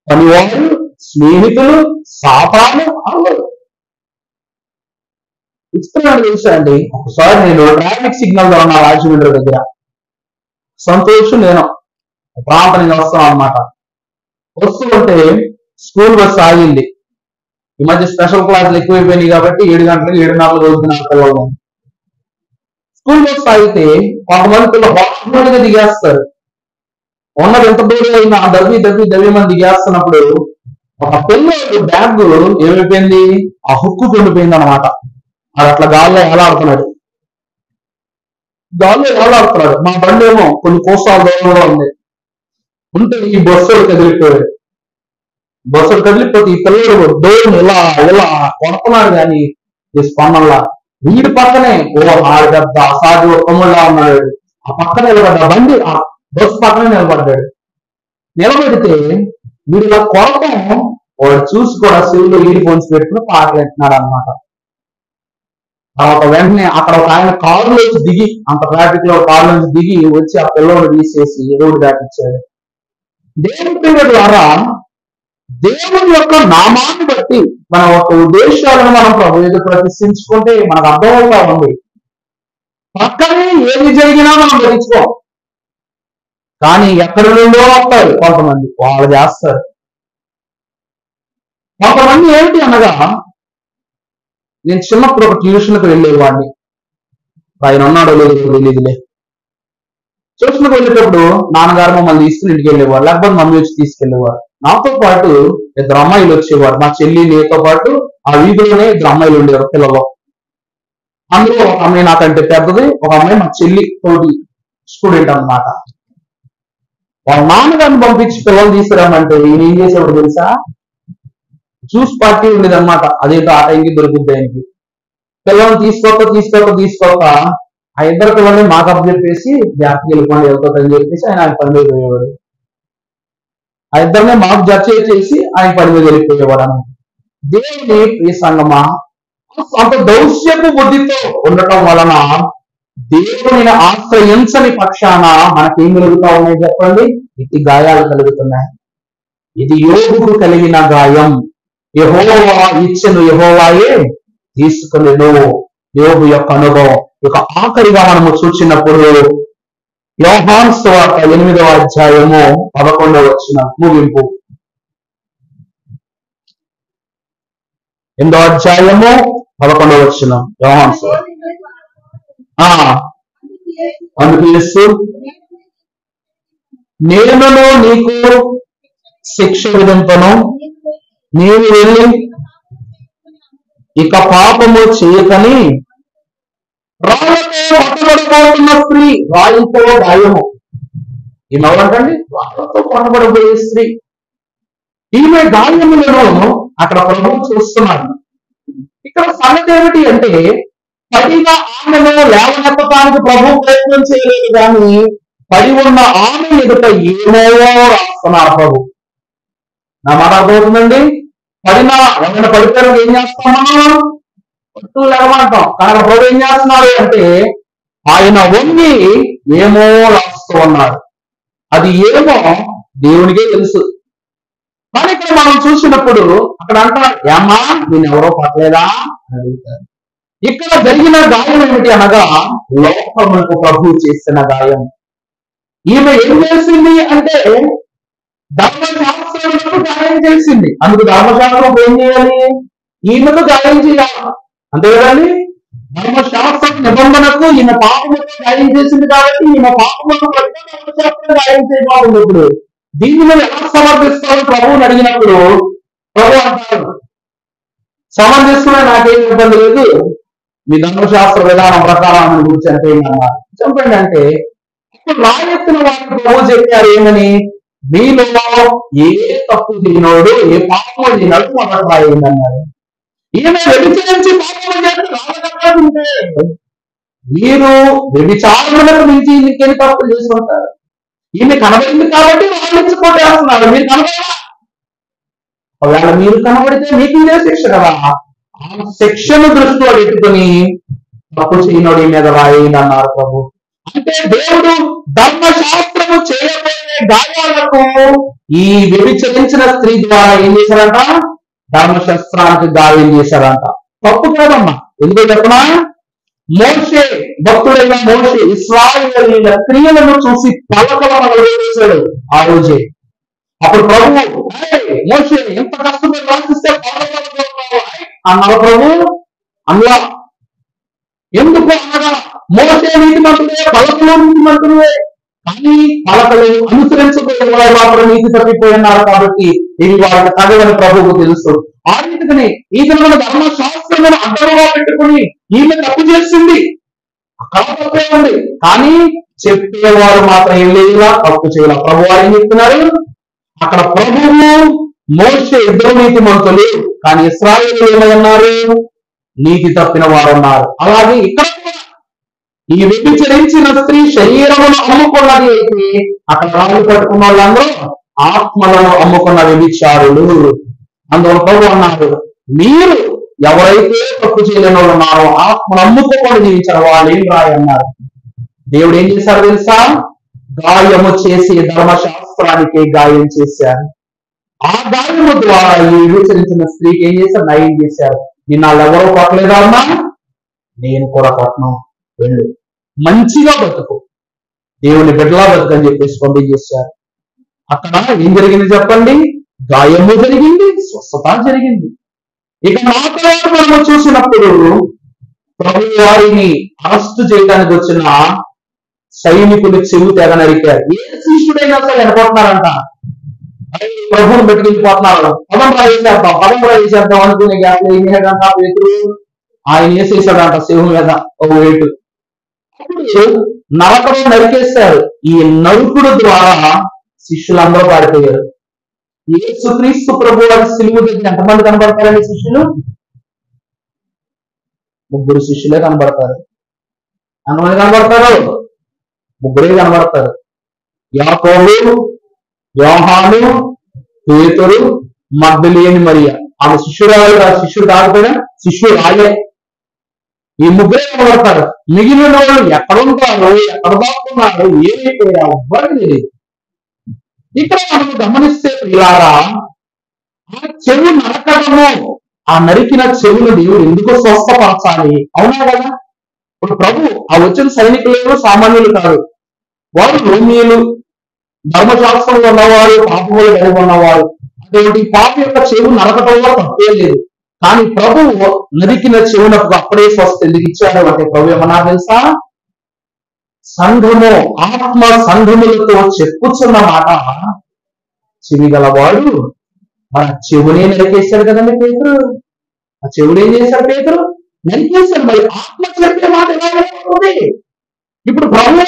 పనివారు, స్నేహితులు, సాతాను అందరూ. ఇస్తున్నాడు తెలుసా అండి. ఒకసారి నేను ట్రాఫిక్ సిగ్నల్ లో ఉన్న రాజమండ్రి దగ్గర, సంతోషం నేను ప్రాంతం నుంచి వస్తాం అనమాట. వస్తూ ఉంటే స్కూల్ బస్ ఆగింది. ఈ మధ్య స్పెషల్ క్లాసులు ఎక్కువైపోయినాయి కాబట్టి 7 గంటలకు 7:30 రోజున పిల్లలు. స్కూల్ బస్ ఆగితే కొంతమంది పిల్లలు బాగా దిగేస్తారు. ఉన్నది ఎంత దూరం అయినా దవ్వి మంది దిగేస్తున్నప్పుడు ఒక పిల్లలు బ్యాగ్ ఏమైపోయింది, ఆ హుక్కు కొండిపోయింది అనమాట. అది అట్లా గాల్లో ఏలాడుతున్నాడు. మా బండి ఏమో కొన్ని కోసాల దూరంలో ఉంది. ఉంటే ఈ బస్సులు కదిలిపోయాడు. ఈ పిల్లడు డోర్ని ఇలా కొడుతున్నాడు కానీ ఈ స్పందనలా. వీడి పక్కనే ఆడు పెద్ద అసాధ్య తమ్ముళ్ళ ఉన్నాడు. ఆ పక్కన నిలబడ్డా, బండి ఆ బస్సు పక్కనే నిలబడ్డాడు. నిలబడితే వీడు ఇలా కొడతాం, వాడు చూసి కూడా చెవుల్లో ఈడి ఫోన్స్ పెట్టుకుని పాటలు వింటున్నాడు అనమాట. తర్వాత వెంటనే అక్కడ ఒక ఆయన కారులోంచి దిగి, అంత ట్రాఫిక్ లో కారులోంచి దిగి వచ్చి ఆ పిల్లలు తీసేసి రోడ్డు దాటిచ్చాడు. దేవుని ప్రియుల ద్వారా దేవుని యొక్క నామాన్ని బట్టి మన యొక్క ఉద్దేశాలను మనం ప్రభు ఎదుట ప్రతిష్ఠించుకుంటే మనకు అర్థమవుతా ఉంది. పక్కనే ఏది జరిగినా మనం గ్రహించుకోం. కానీ ఎక్కడి నుండో వస్తారు కొంతమంది, వాళ్ళు చేస్తారు. కొంతమంది ఏమిటి అనగా, నేను చిన్నప్పుడు ఒక ట్యూషన్కి వెళ్ళేవాడిని. ఆయన ఉన్నాడో లేదో తెలియదులే. ట్యూషన్కి వెళ్ళేటప్పుడు నాన్నగారు మమ్మల్ని తీసుకుని ఇంటికి వెళ్ళేవారు, లేకపోతే మమ్మీ వచ్చి తీసుకెళ్లేవారు. నాతో పాటు 2 అమ్మాయిలు వచ్చేవారు. మా చెల్లి నేతో పాటు ఆ వీధిలోనే 2 అమ్మాయిలు ఉండేవారు పిల్లలు. అందులో ఒక అమ్మాయి నాకంటే పెద్దది, ఒక అమ్మాయి మా చెల్లి తోటి స్టూడెంట్ అన్నమాట. వాళ్ళ నాన్నగారిని పంపించి పిల్లలు తీసుకురామంటే ఈయన ఏం చేసేవాడు తెలుసా, జ్యూస్ పార్టీ ఉండేది అనమాట. అదేంటో ఆ టైంకి దొరుకుద్ది ఆయనకి. పిల్లల్ని తీసుకోక ఆ 2 పిల్లల్ని మాకు అప్పు చెప్పేసి జాగ్రత్తగా వెళ్ళిపోండి వెళ్తుందని చెప్పేసి ఆయన పని మీద పోయేవాడు. ఆ 2 మాకు జడ్జి చేసి ఆయన పని మీద వెళ్ళిపోయేవాడు అన్నమాట. దేవుని ప్రియ సంగమా, అంత దౌశ్యపు బుద్ధితో ఉండటం వలన దేవుని ఆశ్రయించని పక్షాన మనకేం కలుగుతా ఉన్నాయి చెప్పండి? ఇటు గాయాలు కలుగుతున్నాయి. ఇది యోగుకు కలిగిన గాయం. యెహోవా ఇచ్చెను, యెహోవాయే తీసుకునేను. యోగు యొక్క అనుభవం. ఇక ఆఖరిగా మనము చూసినప్పుడు యోహాను సువార్త 8వ అధ్యాయము 11వ వచనం ముగింపు. 8వ అధ్యాయము 11వ వచనం యోహాను సువార్త. అందుకు యేసు, నేను నీకు శిక్ష విధింపను, నీవు వెళ్ళి ఇక పాపము చేయకని. రాళ్లతో కొట్టబడబోతున్న స్త్రీ, రాయితో గాయము. ఈమె ఎవరంటండి? రాళ్లతో కొట్టబడబోయే స్త్రీ. ఈమె గాయములను అక్కడ ప్రభువు చూస్తున్నాడు. ఇక్కడ సంగతి ఏమిటి అంటే, పడిగా ఆమెను లేవనెత్తడానికి ప్రభు ప్రయత్నం చేయలేదు, కానీ పడి ఉన్న ఆమె ఎదుట ఏమో రాస్తున్నారు ప్రభు. నా మాట అర్థమవుతుందండి? ఎవరైనా పడిపోయారు ఏం చేస్తాం మనం? పట్టు లేవమంటాం. కానీ ప్రభు ఏం చేస్తున్నారు అంటే, ఆయన వంగి ఏమో రాస్తూ ఉన్నారు. అది ఏమో దేవునికే తెలుసు. కానీ ఇక్కడ మనం చూసినప్పుడు అక్కడ అంటారు, ఏమ్మా నేను ఎవరో పట్టలేదా అని అడుగుతారు. ఇక్కడ జరిగిన గాయం ఏమిటి అనగా, లోకములకు ప్రభు చేసిన గాయం. ఈమె ఏం చేసింది అంటే, ధర్మశాస్త్రములకు గాయం చేసింది. అందుకు ధర్మశాస్త్రం ఏం చేయాలి? ఈమెకు గాయం చేయాలి, అంతే కదండి. ధర్మశాస్త్ర నిబంధనకు ఈమె పాపముతో గాయం చేసింది కాబట్టి ఈమె పాపములకు ధర్మశాస్త్రం గాయం చేయబోతుంది. ఇప్పుడు దీన్ని మీరు ఎలా సమర్థిస్తారు ప్రభువుని అడిగినప్పుడు, ప్రభు అంటారు, సమర్థిస్తున్నా నాకేం ఇబ్బంది లేదు, మీ ధర్మశాస్త్ర విధానం ప్రకారం గురించి చనిపోయింది అన్నారు. చంపండి అంటే ఇప్పుడు రాయెత్తిన వారికి ప్రభు చెప్పారు ఏమని, మీలో ఏ తప్పు చేయనోడు, ఏ పాపము చేయనోడు మొదట రాయండి అన్నారు. ఈమె వ్యభిచరించి పాపము చేస్తే మీరు వ్యభిచారులకు మించి ఇంకెన్ని తప్పులు చేసుకుంటారు. ఈమె కనబడింది కాబట్టి వాళ్ళు ఇచ్చిపోతేస్తున్నారు, మీరు కనబడాల. ఒకవేళ మీరు కనబడితే మీకు ఇదే శిక్ష కదా. ఆ శిక్షను దృష్టిలో పెట్టుకుని తప్పు చేయనోడి మీద రాయండి అన్నారు ప్రభు. అంటే దేవుడు ధర్మశాస్త్రము చేయబోయే గాయాలకు ఈ వ్యభిచరించిన స్త్రీ ద్వారా ఏం చేశారంట? ధర్మశాస్త్రానికి గాయం చేశారంట. తప్పు కాదమ్మా. ఎందుకో చెప్పనా? మోషే, భక్తుడైన మోషే ఇశ్రాయేలీయుల క్రియలను చూసి పలకల మొదలుపెట్టాడు ఆ రోజే. అప్పుడు ప్రభు, మోషే ఎంత కష్టపడి రాసిస్తే అన్నారు ప్రభు. అందులో ఎందుకు అనగా మోషే నీతిమంతుడే, పలకలు నీతిమంతుడే, కానీ పలకలు అనుసరించబోయే వారు మాత్రం నీతి తప్పిపోయినారు కాబట్టి ఇవి వారికి తగదని ప్రభువుకు తెలుసు. ఆ రీతిని ఈ దినమైన ధర్మశాస్త్రమును అడ్డముగా పెట్టుకుని ఈమె తప్పు చేసింది, అక్కడ తప్పే ఉంది, కానీ చెప్పేవారు మాత్రం ఏం లేదా తప్పు చేయాల. ప్రభు వారు ఏం చెప్తున్నారు అక్కడ? ప్రభువు మోషే ఇద్దరు నీతిమంతులు, కానీ ఇశ్రాయేలు ఏమన్నారు? నీతి తప్పిన వారు ఉన్నారు. అలాగే ఇక్కడ ఈ వ్యభిచరించిన స్త్రీ శరీరమును అమ్ముకున్నది అయితే అక్కడ రాళ్ళు పట్టుకున్న వాళ్ళందరూ ఆత్మలను అమ్ముకున్న వ్యభిచారులు. అందువల్ల ప్రభు అన్నారు, మీరు ఎవరైతే తప్పు చేయలేని వాళ్ళు ఉన్నారో ఆత్మను అమ్ముకోకుండా జీవించిన వాళ్ళు ఏం రాయన్నారు. దేవుడు ఏం చేశారు తెలుసా? గాయము చేసి ధర్మశాస్త్రానికి గాయం చేశారు. ఆ గాయము ద్వారా ఈ వ్యభిచరించిన స్త్రీకి ఏం చేశారు? నయం చేశారు. నిన్న ఎవరో కొట్టలేదా అమ్మా? నేను కూడా కొట్టను, వెళ్ళు, మంచిగా బతుకు, దేవుని బిడ్డలా బతుకు అని చెప్పేసి పంపించేశారు. అక్కడ ఏం జరిగింది చెప్పండి? గాయము జరిగింది, స్వస్థత జరిగింది. ఇక నా తర్వాత మనము చూసినప్పుడు ప్రభు వారిని అరెస్టు చేయడానికి వచ్చిన సైనికులు చెవు తెగ నరికారు. ఏ శిష్యుడైనా సరే వెనకొట్టినారంట. ప్రభువుని పెట్టుకెళ్ళిపోతున్నారు. పదం రాయేసేద్దాం అనుకునే గ్యాప్ ఏం చేశాడంట పేతురు? ఆయన వేసేసాడంట శివుని మీద ఒక వేటు. అప్పుడు నరకడం నరికేస్తారు. ఈ నరుకుడు ద్వారా శిష్యులందరూ పారిపోయారు. యేసుక్రీస్తు ప్రభు వారి సిలువ దగ్గర ఎంతమంది కనబడతారండి శిష్యులు? 3 శిష్యులే కనబడతారు. ఎంతమంది కనబడతారు? 3 కనబడతారు. యాకోబు, యోహాను, పేతురు, మగ్దలేని మరియా. ఆమె శిష్యురాలు, శిష్యుడు కాకపోయినా శిష్యుడు రాయే. ఈ 3 కనబడతారు. మిగిలిన వాళ్ళు ఎక్కడుంటారు, ఎక్కడ దాక్కున్నారు, ఏమైపోయా ఎవ్వరికి తెలియదు. ఇక్కడ మనం గమనిస్తే ప్రియులారా, ఆ చెవు నరకడము, ఆ నరికిన చెవులు దేవుడు ఎందుకు స్వస్థపరచాలి? అవునా కదా? ఇప్పుడు ప్రభు ఆ వచ్చిన సైనికులు సామాన్యులు కాదు, వారు రోమియులు, ధర్మశాస్త్రంలో ఉన్నవారు, పాపములు కలిగి ఉన్నవారు. అటువంటి పాప యొక్క చెవు నరకటంలో తప్పే లేదు. కానీ ప్రభు నరికిన చెవునకు అప్పుడే స్వస్థ ఎందుకు ఇచ్చాడు అంటే ప్రభు ఏమన్నా తెలుసా? సంఘము, ఆత్మ సంఘములతో చెప్పుచున్న మాట చెవి గలవాడు మన చెవునే నరికేశాడు కదండి పేతురు. ఆ చెవుడు ఏం చేశాడు? పేతురు నరికేశాడు. మరి ఆత్మ చెప్పే మాట ఎలా ఉంటుంది? ఇప్పుడు ప్రభు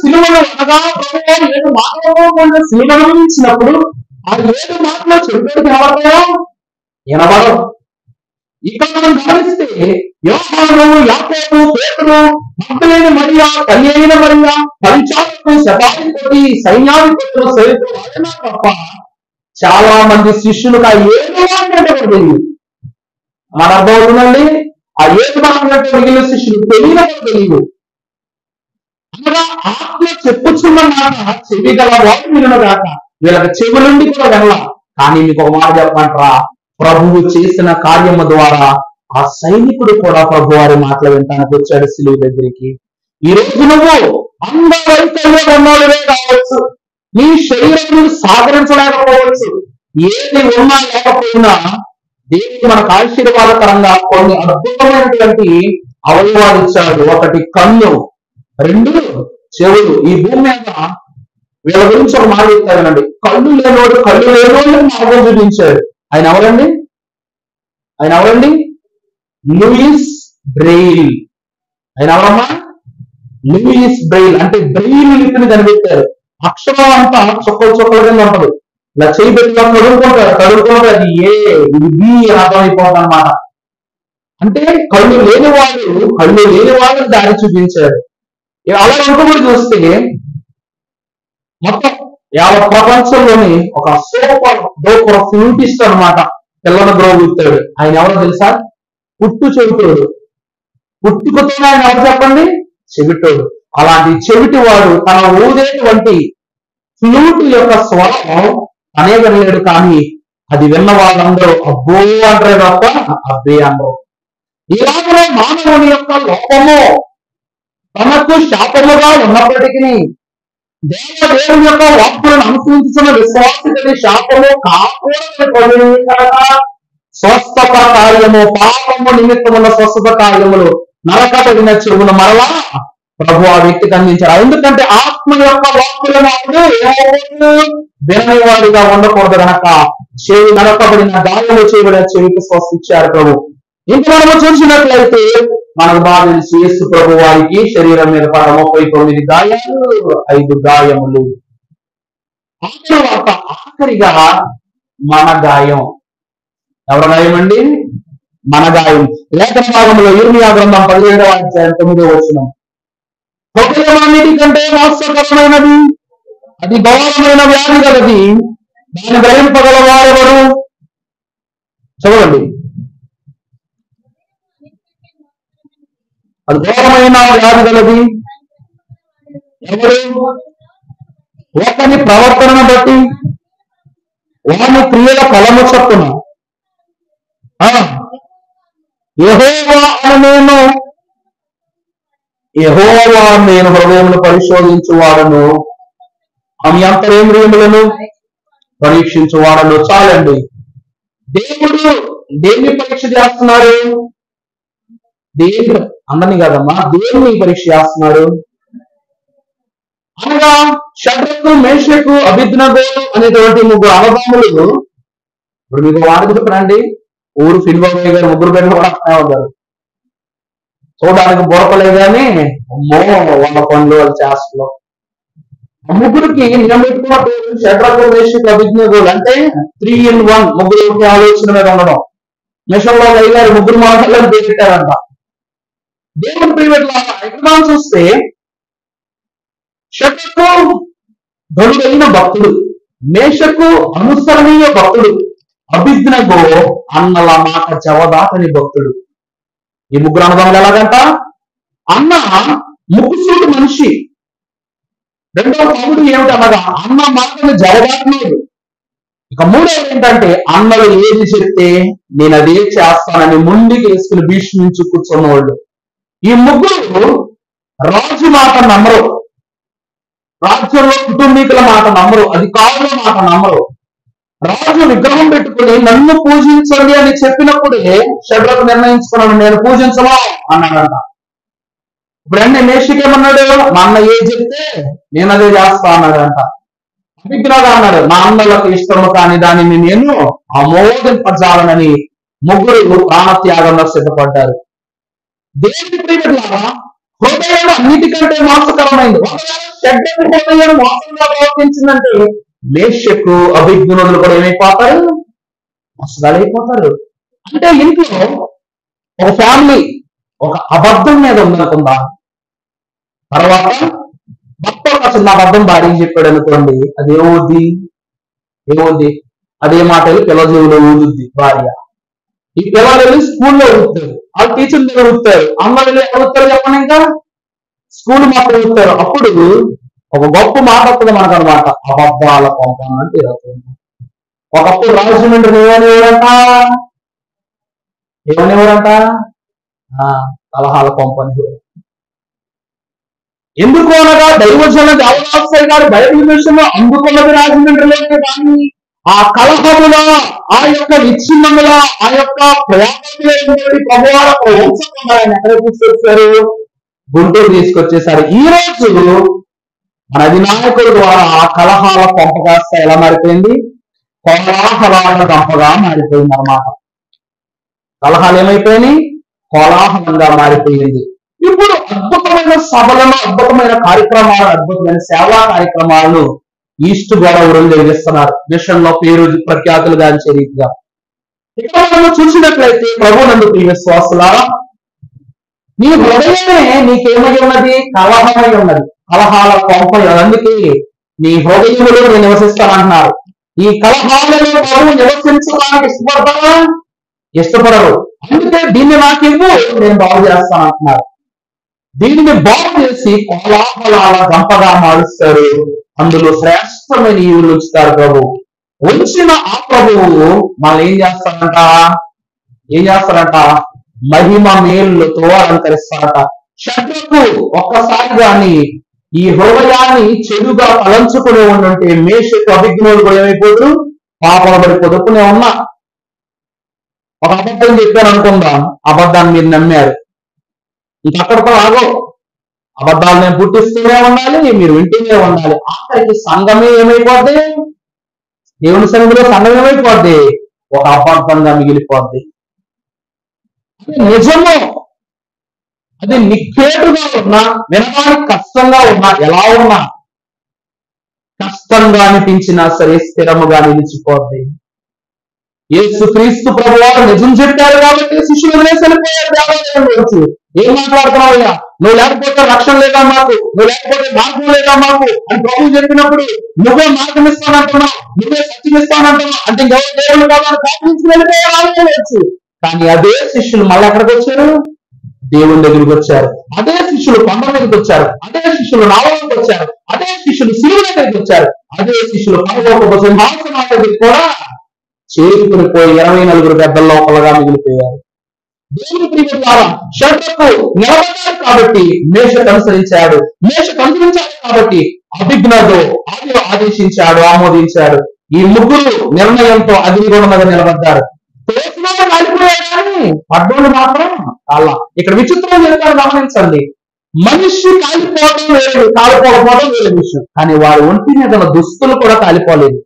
సిలువలో అనగా ప్రభు 7 మాటలు సిలువను ఇచ్చినప్పుడు ఆ 7 మాటలు చెప్పేది వినబడవు. ఇక్కడ మనం గమనిస్తే యోహాను, యాకోబు, పేతురు, మగ్దలేని మరియా, కన్యైన మరియా, పరిచారకులు, శతాధిపతి, సైన్యాధిపతులు, సైనికులు వాళ్ళనా తప్ప చాలా మంది శిష్యులకు ఆ 7 మాటలంటే కూడా తెలియదు. మన అర్థం అవుతుందండి? ఆ 7 మాటలంటే మిగిలిన శిష్యులు తెలియదు. అనగా ఆత్మ చెప్పుచున్న మాట చెవి గల వాడు వినను గాక. వీళ్ళకి చెవి నుండి కూడా వినల. కానీ మీకు ఒక మాట చెప్పమంటారా? ప్రభువు చేసిన కార్యము ద్వారా ఆ సైనికుడు కూడా ప్రభు వారి మాటలు వినటానికి వచ్చాడు సిలువ దగ్గరికి. ఈ రోజు నువ్వు అంగవైకల్యం ఉన్నోడువే కావచ్చు, నీ శరీరం సాగరించలేకపోవచ్చు, ఏది ఉన్నా లేకపోయినా దేవుడు మనకు ఆశీర్వాదకరంగా కొన్ని అద్భుతమైనటువంటి అవయవాలు ఇచ్చాడు. ఒకటి కన్ను, 2 చెవులు. ఈ భూమి మీద వీళ్ళ గురించి ఒక మాట చెప్తానండి. కళ్ళు లేనోడు మార్గం చూపించాడు. ఆయన ఎవరండి? Louis Braille. ఆయన ఎవరమ్మా? Louis Braille. అంటే బ్రెయిల్ లిపిని కనిపెట్టారు. అక్షరం అంతా చుక్కలు కింద ఉంటది. ఇలా చేయి పెట్టిన కడుక్కుంటారు. అది ఇది బి అర్థమైపోతుంది అన్నమాట. అంటే కళ్ళు లేని వాళ్ళు దారి చూపించారు. అలా ఇంకొకటి చూస్తే మొత్తం యావత్ ప్రపంచంలోని ఒక సూపర్ ఫ్లూటిస్ట్ అనమాట. పిల్లల గ్రోగుతాడు. ఆయన ఎవరో తెలుసా? పుట్టు చెవిటోడు. పుట్టుకతోనే ఆయన ఎవరు చెప్పండి? చెవిటోడు. అలాంటి చెవిటి వాడు తన ఊదేటువంటి ఫ్లూట్ యొక్క స్వరం తనే వినలేడు, కానీ అది విన్న వాళ్ళందరూ అబ్బో అంటారు తప్ప అబ్బే అందరూ. ఇలాగనే మానవుని యొక్క లోపము తనకు శాపముగా ఉన్నప్పటికీ దేవుని యొక్క వాక్కులను అనుసరించిన విశ్వాసికి శాపము కాకూడదు కనుక స్వస్థత కార్యము, పాపము నిమిత్తమున్న స్వస్థత కార్యములు నరకబడిన చెవును మరలా ప్రభు ఆ వ్యక్తికి అందించారు. ఎందుకంటే ఆత్మ యొక్క వాక్కులను అప్పుడు విననివాడిగా ఉండకూడదు కనుక చెవి నరకబడిన గాయము చేయబడిన చెవికి స్వస్థ ఇచ్చారు ప్రభు. ఇంకా మనము చూసినట్లయితే మనకు బాగా తెలిసి యేసు ప్రభు వారికి శరీరం మీద 39 గాయాలు, 5 గాయములు. ఆ తర్వాత ఆఖరిగా మన గాయం. ఎవరి గాయం అండి? మన గాయం. లేఖన భాగంలో ఇర్మియా గ్రంథం 17వ అధ్యాయం 9వ వచనం, హృదయమన్నిటికంటే మోసకరమైనది, అది ఘోరమైన వ్యాధి గలది, దాన్ని గ్రహింపగల వారెవరు? చదవండి. అది ఘోరమైన వ్యాధి గలది ఎవరు? ఒకని ప్రవర్తనను బట్టి వాని క్రియల ఫలము చొప్పున యెహోవా నేను హృదయమును పరిశోధించువాడను, ఆమె అంతరేంద్రియములను పరీక్షించువాడను. చాలండి. దేవుడు దేన్ని పరీక్ష చేస్తున్నారు? దేవుడు అందరినీ కదమ్మా, దేవుని పరీక్ష చేస్తున్నారు. అనగా షడ్రకు, మేషకు, అబేద్నెగో అనేటువంటి 3 అన్నదమ్ములు. ఇప్పుడు మీకు వాడు చెప్పనండి, ఊరు ఫిల్బాబయ్య గారు 3 పేర్లు కూడా వస్తూ ఉంటారు. చూడడానికి బురకలే కానీ అమ్మో వాళ్ళ పనులు, వాళ్ళ చేష్టలు. 3కి నేను పెట్టుకున్న పేరు షడ్రకు, మేషకు, అబేద్నెగోలు. అంటే 3 in 1, 3 ఆలోచన మీద ఉండడం. మిషన్లో అయ్యారు 3 మాటలను పెట్టారంట. దేవుని ప్రియమైన ఇక్కడ మనం చూస్తే షడ్రకు ధనుడైన భక్తుడు, మేషకు అనుసరణీయ భక్తుడు, అబేద్నెగో అన్నల మాట జవదాటని భక్తుడు. ఈ 3 అన్నదమ్ములు ఎలాగంట? అన్న ముక్కుసూటి మనిషి. రెండవ తమ్ముడు ఏమిటనగా అన్న మాటను జవదాటలేదు. ఇక 3వది ఏంటంటే అన్నలు ఏది చెప్తే నేను అదే చేస్తానని ముందుకు వేసుకుని భీష్మించు కూర్చున్నవాళ్ళు. ఈ 3 రాజు మాట నమ్మరు, రాజ్యంలో కుటుంబీకుల మాట నమ్మరు, అధికారుల మాట నమ్మరు. రాజు విగ్రహం పెట్టుకుని నన్ను పూజించండి అని చెప్పినప్పుడే షడ్రకు నిర్ణయించుకున్నాను, నేను పూజించను అన్నాడంట. ఇప్పుడు అన్నీ మేషకి ఏమన్నాడు? మా అన్న ఏ చెప్తే నేను అదే చేస్తా అన్నాడంట. అబేద్నెగో అన్నాడు, నా అన్నలకు ఇష్టము కాని దానిని నేను ఆమోదింపజాలనని 3 ప్రాణత్యాగంలో సిద్ధపడ్డారు. దేవుని ప్రియమైన హృదయం అన్నిటికంటే మోసకరమైంది. షడ్రకు హృదయం మోసంగా ప్రవర్తించిందంటే మేషకు, అబేద్నెగోలు కూడా ఏమైపోతారు? మోసగాలైపోతారు. అంటే ఇంట్లో ఒక ఫ్యామిలీ ఒక అబద్ధం మీద ఉందనుకుందా, తర్వాత భర్త ఒక చిన్న అబద్ధం భార్యకి చెప్పాడు అనుకోండి, అది ఏమవుద్ది? అదే మాట పిల్ల చెవులో ఊదుద్ది భార్య. ఈ పిల్లలు వెళ్ళి స్కూల్లో ఊదుతారు, వాళ్ళు టీచర్ దగ్గర ఊదుతారు, అమ్మ వెళ్ళి ఊదుతారు చెప్పండి, ఇంకా స్కూల్ మాత్రం ఊదుతారు. అప్పుడు ఒక గొప్ప మాట వస్తుంది మనకు అనమాట, అబద్ధాల పంపం అంటే. ఒకప్పుడు రాజమండ్రి ఏమనేవారంట? కలహాల పంపని. ఎందుకు అనగా దైవజన దేవదాసయ్య గారు బైబిల్ విషయంలో అందుకున్నది రాజమండ్రిలోనే, కానీ ఆ కలహముల, ఆ యొక్క విచ్ఛిన్నముల, ఆ యొక్క ప్రయాణంలో ప్రభువాలకు వంశకుండా ఆయన ఎక్కడ తీసుకొచ్చారు? గుంటూరు తీసుకొచ్చేసారు. ఈ రోజు మన అధినాయకుల ద్వారా ఆ కలహాల పంపగా ఎలా మారిపోయింది? కోలాహలాల పంపగా మారిపోయింది అన్నమాట. కలహాలు ఏమైపోయినాయి? కోలాహలంగా మారిపోయింది. ఇప్పుడు అద్భుతమైన సభలను, అద్భుతమైన కార్యక్రమాలు, అద్భుతమైన సేవా కార్యక్రమాలను ఈస్ట్ గోదావరిలో నిర్వహిస్తున్నారు, మిషన్లో పేరు ప్రఖ్యాతులు గాంచే రీతిగా. ఇక్కడ మనం చూసినట్లయితే ప్రభునందు ప్రియ విశ్వాసులారా, నీ హృదయమే నీకేమై ఉన్నది? కలహమై ఉన్నది, కలహాల కొంప. అందుకే నీ హృదయములో నేను నివసిస్తానంటున్నారు. ఈ కలహాలలో ప్రభు నివసించడానికి ఇష్టపడరు. అందుకే దీన్ని నాకివ్వు, నేను బాగు చేస్తానంటున్నారు. దీనిని బాగు చేసి కోలాహలాల గంపగా మారుస్తారు. అందులో శ్రేష్టమైన ఈవులు ఉంచుతారు ప్రభు. ఉంచిన ఆ ప్రభువు మళ్ళీ ఏం చేస్తారంట మహిమ మేలులతో అలంకరిస్తారట. శత్రుకు ఒక్కసారి గాని ఈ హృదయాన్ని చెడుగా తలంచుకునే ఉండుంటే మేషకు అభిజ్ఞులు కూడా ఏమైపోదు, పాపల పడి పొదుపునే ఉన్నా. ఒక అబద్ధం చెప్పారు అనుకుందాం, అబద్ధాన్ని మీరు నమ్మారు, ఇంకక్కడితో ఆగో, అబద్ధాలు నేను పుట్టిస్తూనే ఉండాలి, మీరు వింటూనే ఉండాలి. ఆఖరికి సంఘమే ఏమైపోద్ది, దేవుని సన్నిధిలో సంఘం ఏమైపోద్ది, ఒక అబద్ధంగా మిగిలిపోద్ది. అది నిజము, అది నిఖేటుగా ఉన్నా, వినడానికి కష్టంగా ఉన్నా, ఎలా ఉన్నా కష్టంగా అనిపించినా సరే స్థిరముగా నిలిచిపోద్ది. యేసుక్రీస్తు ప్రభువారు నిజం చెప్పారు కాబట్టి శిష్యులు వదిలేసి వెళ్ళిపోయారు దేవాలయం నుంచి. ఏం మాట్లాడుతున్నావయ్యా, నువ్వు లేకపోతే రక్షణ లేదా మాకు, నువ్వు లేకపోతే మార్గం లేదా మాకు అని ప్రభువు చెప్పినప్పుడు నువ్వే మార్గం ఇస్తానంటున్నావు, నువ్వే సత్యం ఇస్తానంటున్నావు అంటే ఎవరు దేవుడు కావాలని ప్రార్థించి వెళ్ళిపోయారు. కానీ అదే శిష్యులు మళ్ళీ ఎక్కడికి వచ్చారు, దేవుని దగ్గరికి వచ్చారు. అదే శిష్యులు కొండ మీదకి వచ్చారు, అదే శిష్యులు నావలోకి వచ్చారు, అదే శిష్యులు శిలువ దగ్గరికి వచ్చారు, అదే శిష్యులు పరలోక సింహాసనం దగ్గరికి కూడా చేరుకుని పోయి 24 పెద్దల్లో ఒకలుగా మిగిలిపోయారు. దేవుని ప్రియుల ద్వారా శత్రుకు నిలబడ్డాడు కాబట్టి మేషకు అనుసరించాడు, మేషకు అనుసరించాడు కాబట్టి అభిజ్ఞతో ఆదేశించాడు, ఆమోదించాడు. ఈ ముగ్గురు నిర్ణయంతో అగ్నిగుండం మీద నిలబడ్డారు. తోసినోడు కాలిపోయాడు కానీ పడ్డోడు మాత్రం అలా. ఇక్కడ విచిత్రం చెప్తారు, గమనించండి. మనిషి కాలిపోవడం వేరే, కాలిపోకపోవడం వేరే విషయం, కానీ వారి ఒంటి మీద దుస్తులు కూడా కాలిపోలేదు.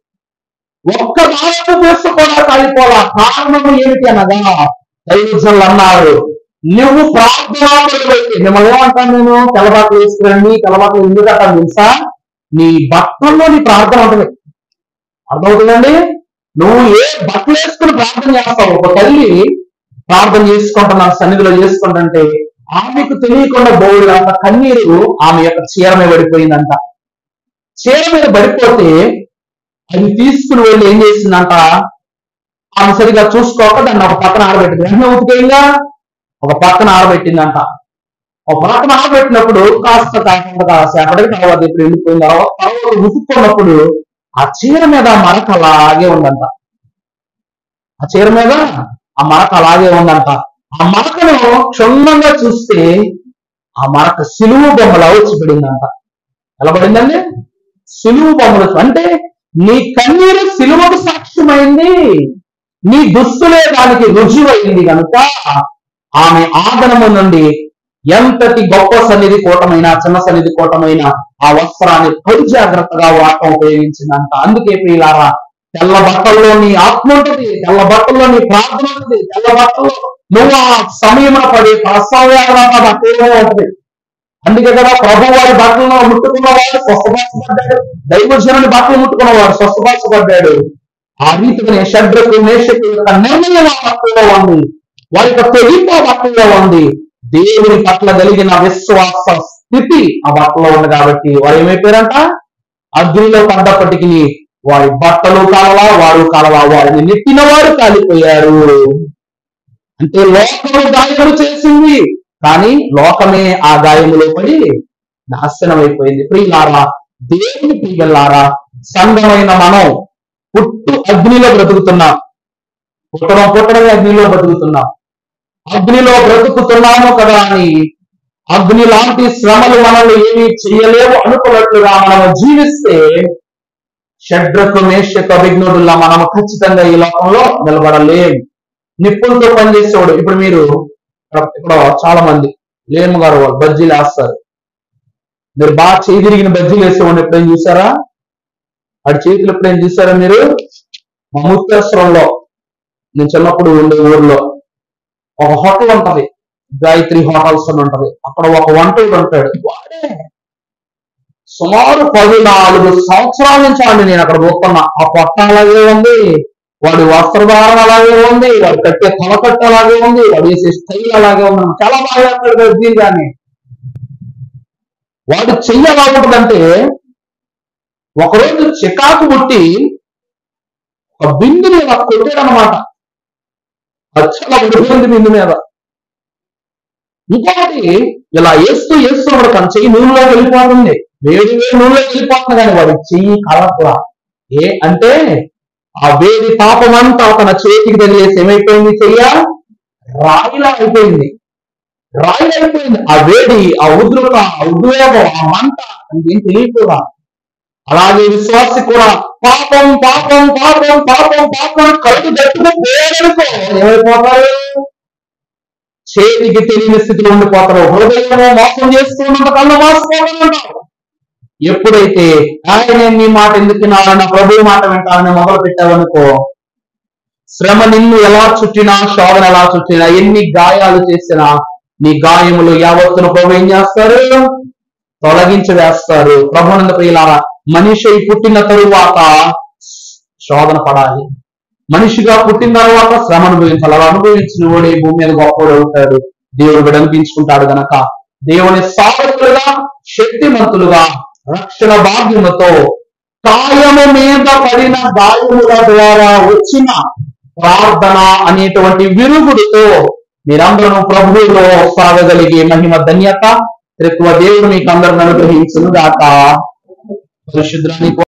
ఒక్క భారత దేశం కూడా కాలిపోలా. కారణం ఏమిటి అనగా దైవజనులు అన్నారు, నువ్వు ప్రార్థనాపరుడైతే, మిమ్మల్ని ఏమంటాను నేను, తెల్లబాట్లు వేసుకురండి, తెల్లబాట్లు ఎందుకు అంటాను తెలుసా, నీ బట్టల్లో నీ ప్రార్థన ఉంటుంది. అర్థమవుతుందండి? నువ్వు ఏ బట్టలు వేసుకుని ప్రార్థన చేస్తావు. ఒక తల్లి ప్రార్థన చేసుకుంటున్నాను సన్నిధిలో చేసుకుంటుంటే ఆమెకు తెలియకుండా బోర్డు అంత కన్నీరు ఆమె యొక్క చీర మీద పడిపోయిందంట. చీర మీద పడిపోతే అది తీసుకుని వెళ్ళి ఏం చేసిందంట, ఆమె సరిగా చూసుకోక దాన్ని ఒక పక్కన ఆరబెట్టింది. వెంటనే ఉతికేయంగా ఒక పక్కన ఆరబెట్టిందంట. ఒక పక్కన ఆరబెట్టినప్పుడు సేపటికి తర్వాత ఇప్పుడు వెళ్ళిపోయిన తర్వాత ఉతుక్కున్నప్పుడు ఆ చీర మీద మరక అలాగే ఉందంట. ఆ చీర మీద ఆ మరక అలాగే ఉందంట. ఆ మరకను క్షుణ్ణంగా చూస్తే ఆ మరక సిలువు బొమ్మలా వచ్చి పడిందంట. ఎలా పడిందండి? సిలువు బొమ్మలు. అంటే నీ కన్నీరు సిలువకు సాక్ష్యమైంది, నీ దుస్తులే దానికి రుజువైంది కనుక ఆమె ఆదనము నుండి ఎంతటి గొప్ప సన్నిధి కూటమైనా చిన్న సన్నిధి కూటమైనా ఆ వస్త్రాన్ని పడి జాగ్రత్తగా వాడటం ఉపయోగించిందంట. అందుకే ప్రియులారా, తెల్ల బట్టల్లో నీ ఆత్మ ఉంటుంది, తెల్ల బట్టల్లో నీ ప్రార్థన ఉంటుంది, తెల్ల బట్టల్లో నువ్వు ఆ సమయంలో పడి ప్రసవ్యాధి అక్కడే ఉంటుంది. అందుకే కదా ప్రభు వారి బట్టలను ముట్టుకున్నవాడు స్వస్థపరచబడ్డాడు, దైవజనుని బట్టలు ముట్టుకున్నవాడు స్వస్థపరచబడ్డాడు. ఆ రీతిగానే శద్రకు మేషకు యొక్క నిర్ణయం ఆ బట్టల్లో ఉంది, వారి యొక్క తెగింపు ఆ బట్టల్లో ఉంది, దేవుని పట్ల కలిగిన విశ్వాస స్థితి ఆ బట్టలో ఉంది. కాబట్టి వారు ఏమైపోయారంట, అగ్నిలో పడ్డప్పటికీ వారి బట్టలు కాలవా, వారు కాలవా, వారిని నెట్టిన వారు కాలిపోయారు. అంటే లోకము గాయములు చేసింది, కానీ లోకమే ఆ గాయములో పడి నాశనం అయిపోయింది. ప్రియులారా, దేవుని ప్రియులారా, సంఘమైన మనం అగ్నిలో బ్రతుకుతున్నాం. పుట్టడమే అగ్నిలో బ్రతుకుతున్నాం. అగ్నిలో బ్రతుకుతున్నాము కదా అని అగ్ని లాంటి శ్రమలు మనల్ని ఏమీ చెయ్యలేవు అనుకున్నట్లుగా మనం జీవిస్తే షడ్రకు మేషకు అభిజ్ఞుడుల్లా మనము ఖచ్చితంగా ఈ లోకంలో నిలబడలేం. నిప్పులతో పనిచేసేవాడు. ఇప్పుడు మీరు ఇక్కడ చాలా మంది లేము గారు వాళ్ళు బజ్జీలు వేస్తారు. మీరు బాగా చేయి తిరిగిన బజ్జీలు వేసేవాడిని ఎప్పుడేం చూసారా? వాడి చేతులు ఎప్పుడేం చూసారా మీరు? మా ముత్తేశ్వరంలో నేను చిన్నప్పుడు ఉండే ఊర్లో ఒక హోటల్ ఉంటది, గాయత్రి హోటల్స్ అని ఉంటది. అక్కడ ఒక వంటడు ఉంటాడు, వాడే సుమారు 14 సంవత్సరాల నుంచి అండి నేను అక్కడ పోతున్నా. ఆ పొట్ట అలాగే ఉంది, వాడి వస్త్రధారణ అలాగే ఉంది, వాడు కట్టే తలకట్టు అలాగే ఉంది, వాడు వేసే స్టైల్ అలాగే ఉంది. చాలా బాగా చేస్తాడు దీన్ని. వాడు చెయ్యి ఎలా ఉంటుందంటే, ఒకరోజు చికాకు పుట్టి ఒక బిందుని ఇలా కొట్టాడు అనమాట. అచ్చలా పడిపోయింది బిందు మీద. ఇంకొకటి ఇలా వేస్తూ వాడు తన చెయ్యి నూనెలోకి వెళ్ళిపోతుంది, వేడి నూనెలోకి వెళ్ళిపోతుంది, కానీ వాడి చెయ్యి కలపలా. అంటే ఆ వేడి తాపమంతా తన చేతికి తగిలేసి ఏమైపోయింది? చెయ్య రాయిలా అయిపోయింది. ఆ వేడి, ఆ ఉద్రేకం, ఆ ఉద్వేగం, ఆ మంట ఏం తెలియకుండా. అలాగే విశ్వాసి కూడా పాపం పాపం పాపం పాపం పాపం కడుపు దట్టుకుపోయారనుకో ఏమైపోతారు? చేతికి తెలియని స్థితిలో ఉండిపోతారు. హృదయము మోసం చేస్తున్నంత కన్నా మోసపోతారు. ఎప్పుడైతే ఆయన నీ మాట ఎందుకు వినాలన్న ప్రభు మాట వింటానని మొదలు పెట్టావనుకో, శ్రమ నిన్ను ఎలా చుట్టినా, శోధన ఎలా చుట్టినా, ఎన్ని గాయాలు చేసినా నీ గాయములు యావత్తును ప్రభు ఏం చేస్తారు? తొలగించి వేస్తారు. ప్రభునందు ప్రియులారా, మనిషి పుట్టిన తరువాత శోధన పడాలి. మనిషిగా పుట్టిన తర్వాత శ్రమ అనుభవించాలి. అలా అనుభవించిన వాడే భూమి మీద గొప్పవాడు అవుతాడు, దేవుడు విడనిపించుకుంటాడు. గనక దేవుని సాధకులుగా, శక్తిమంతులుగా, రక్షణ భాగ్యముతో, కాయము మీద పడిన గాయముల ద్వారా వచ్చిన ప్రార్థన అనేటువంటి విరుగుడుతో మీరందరూ ప్రభువులో సాగగలిగే మహిమ, ధన్యత, త్రిత్వ దేవుడు మీకు అందరిని అనుగ్రహించును గాక. పరిశుద్ధానికి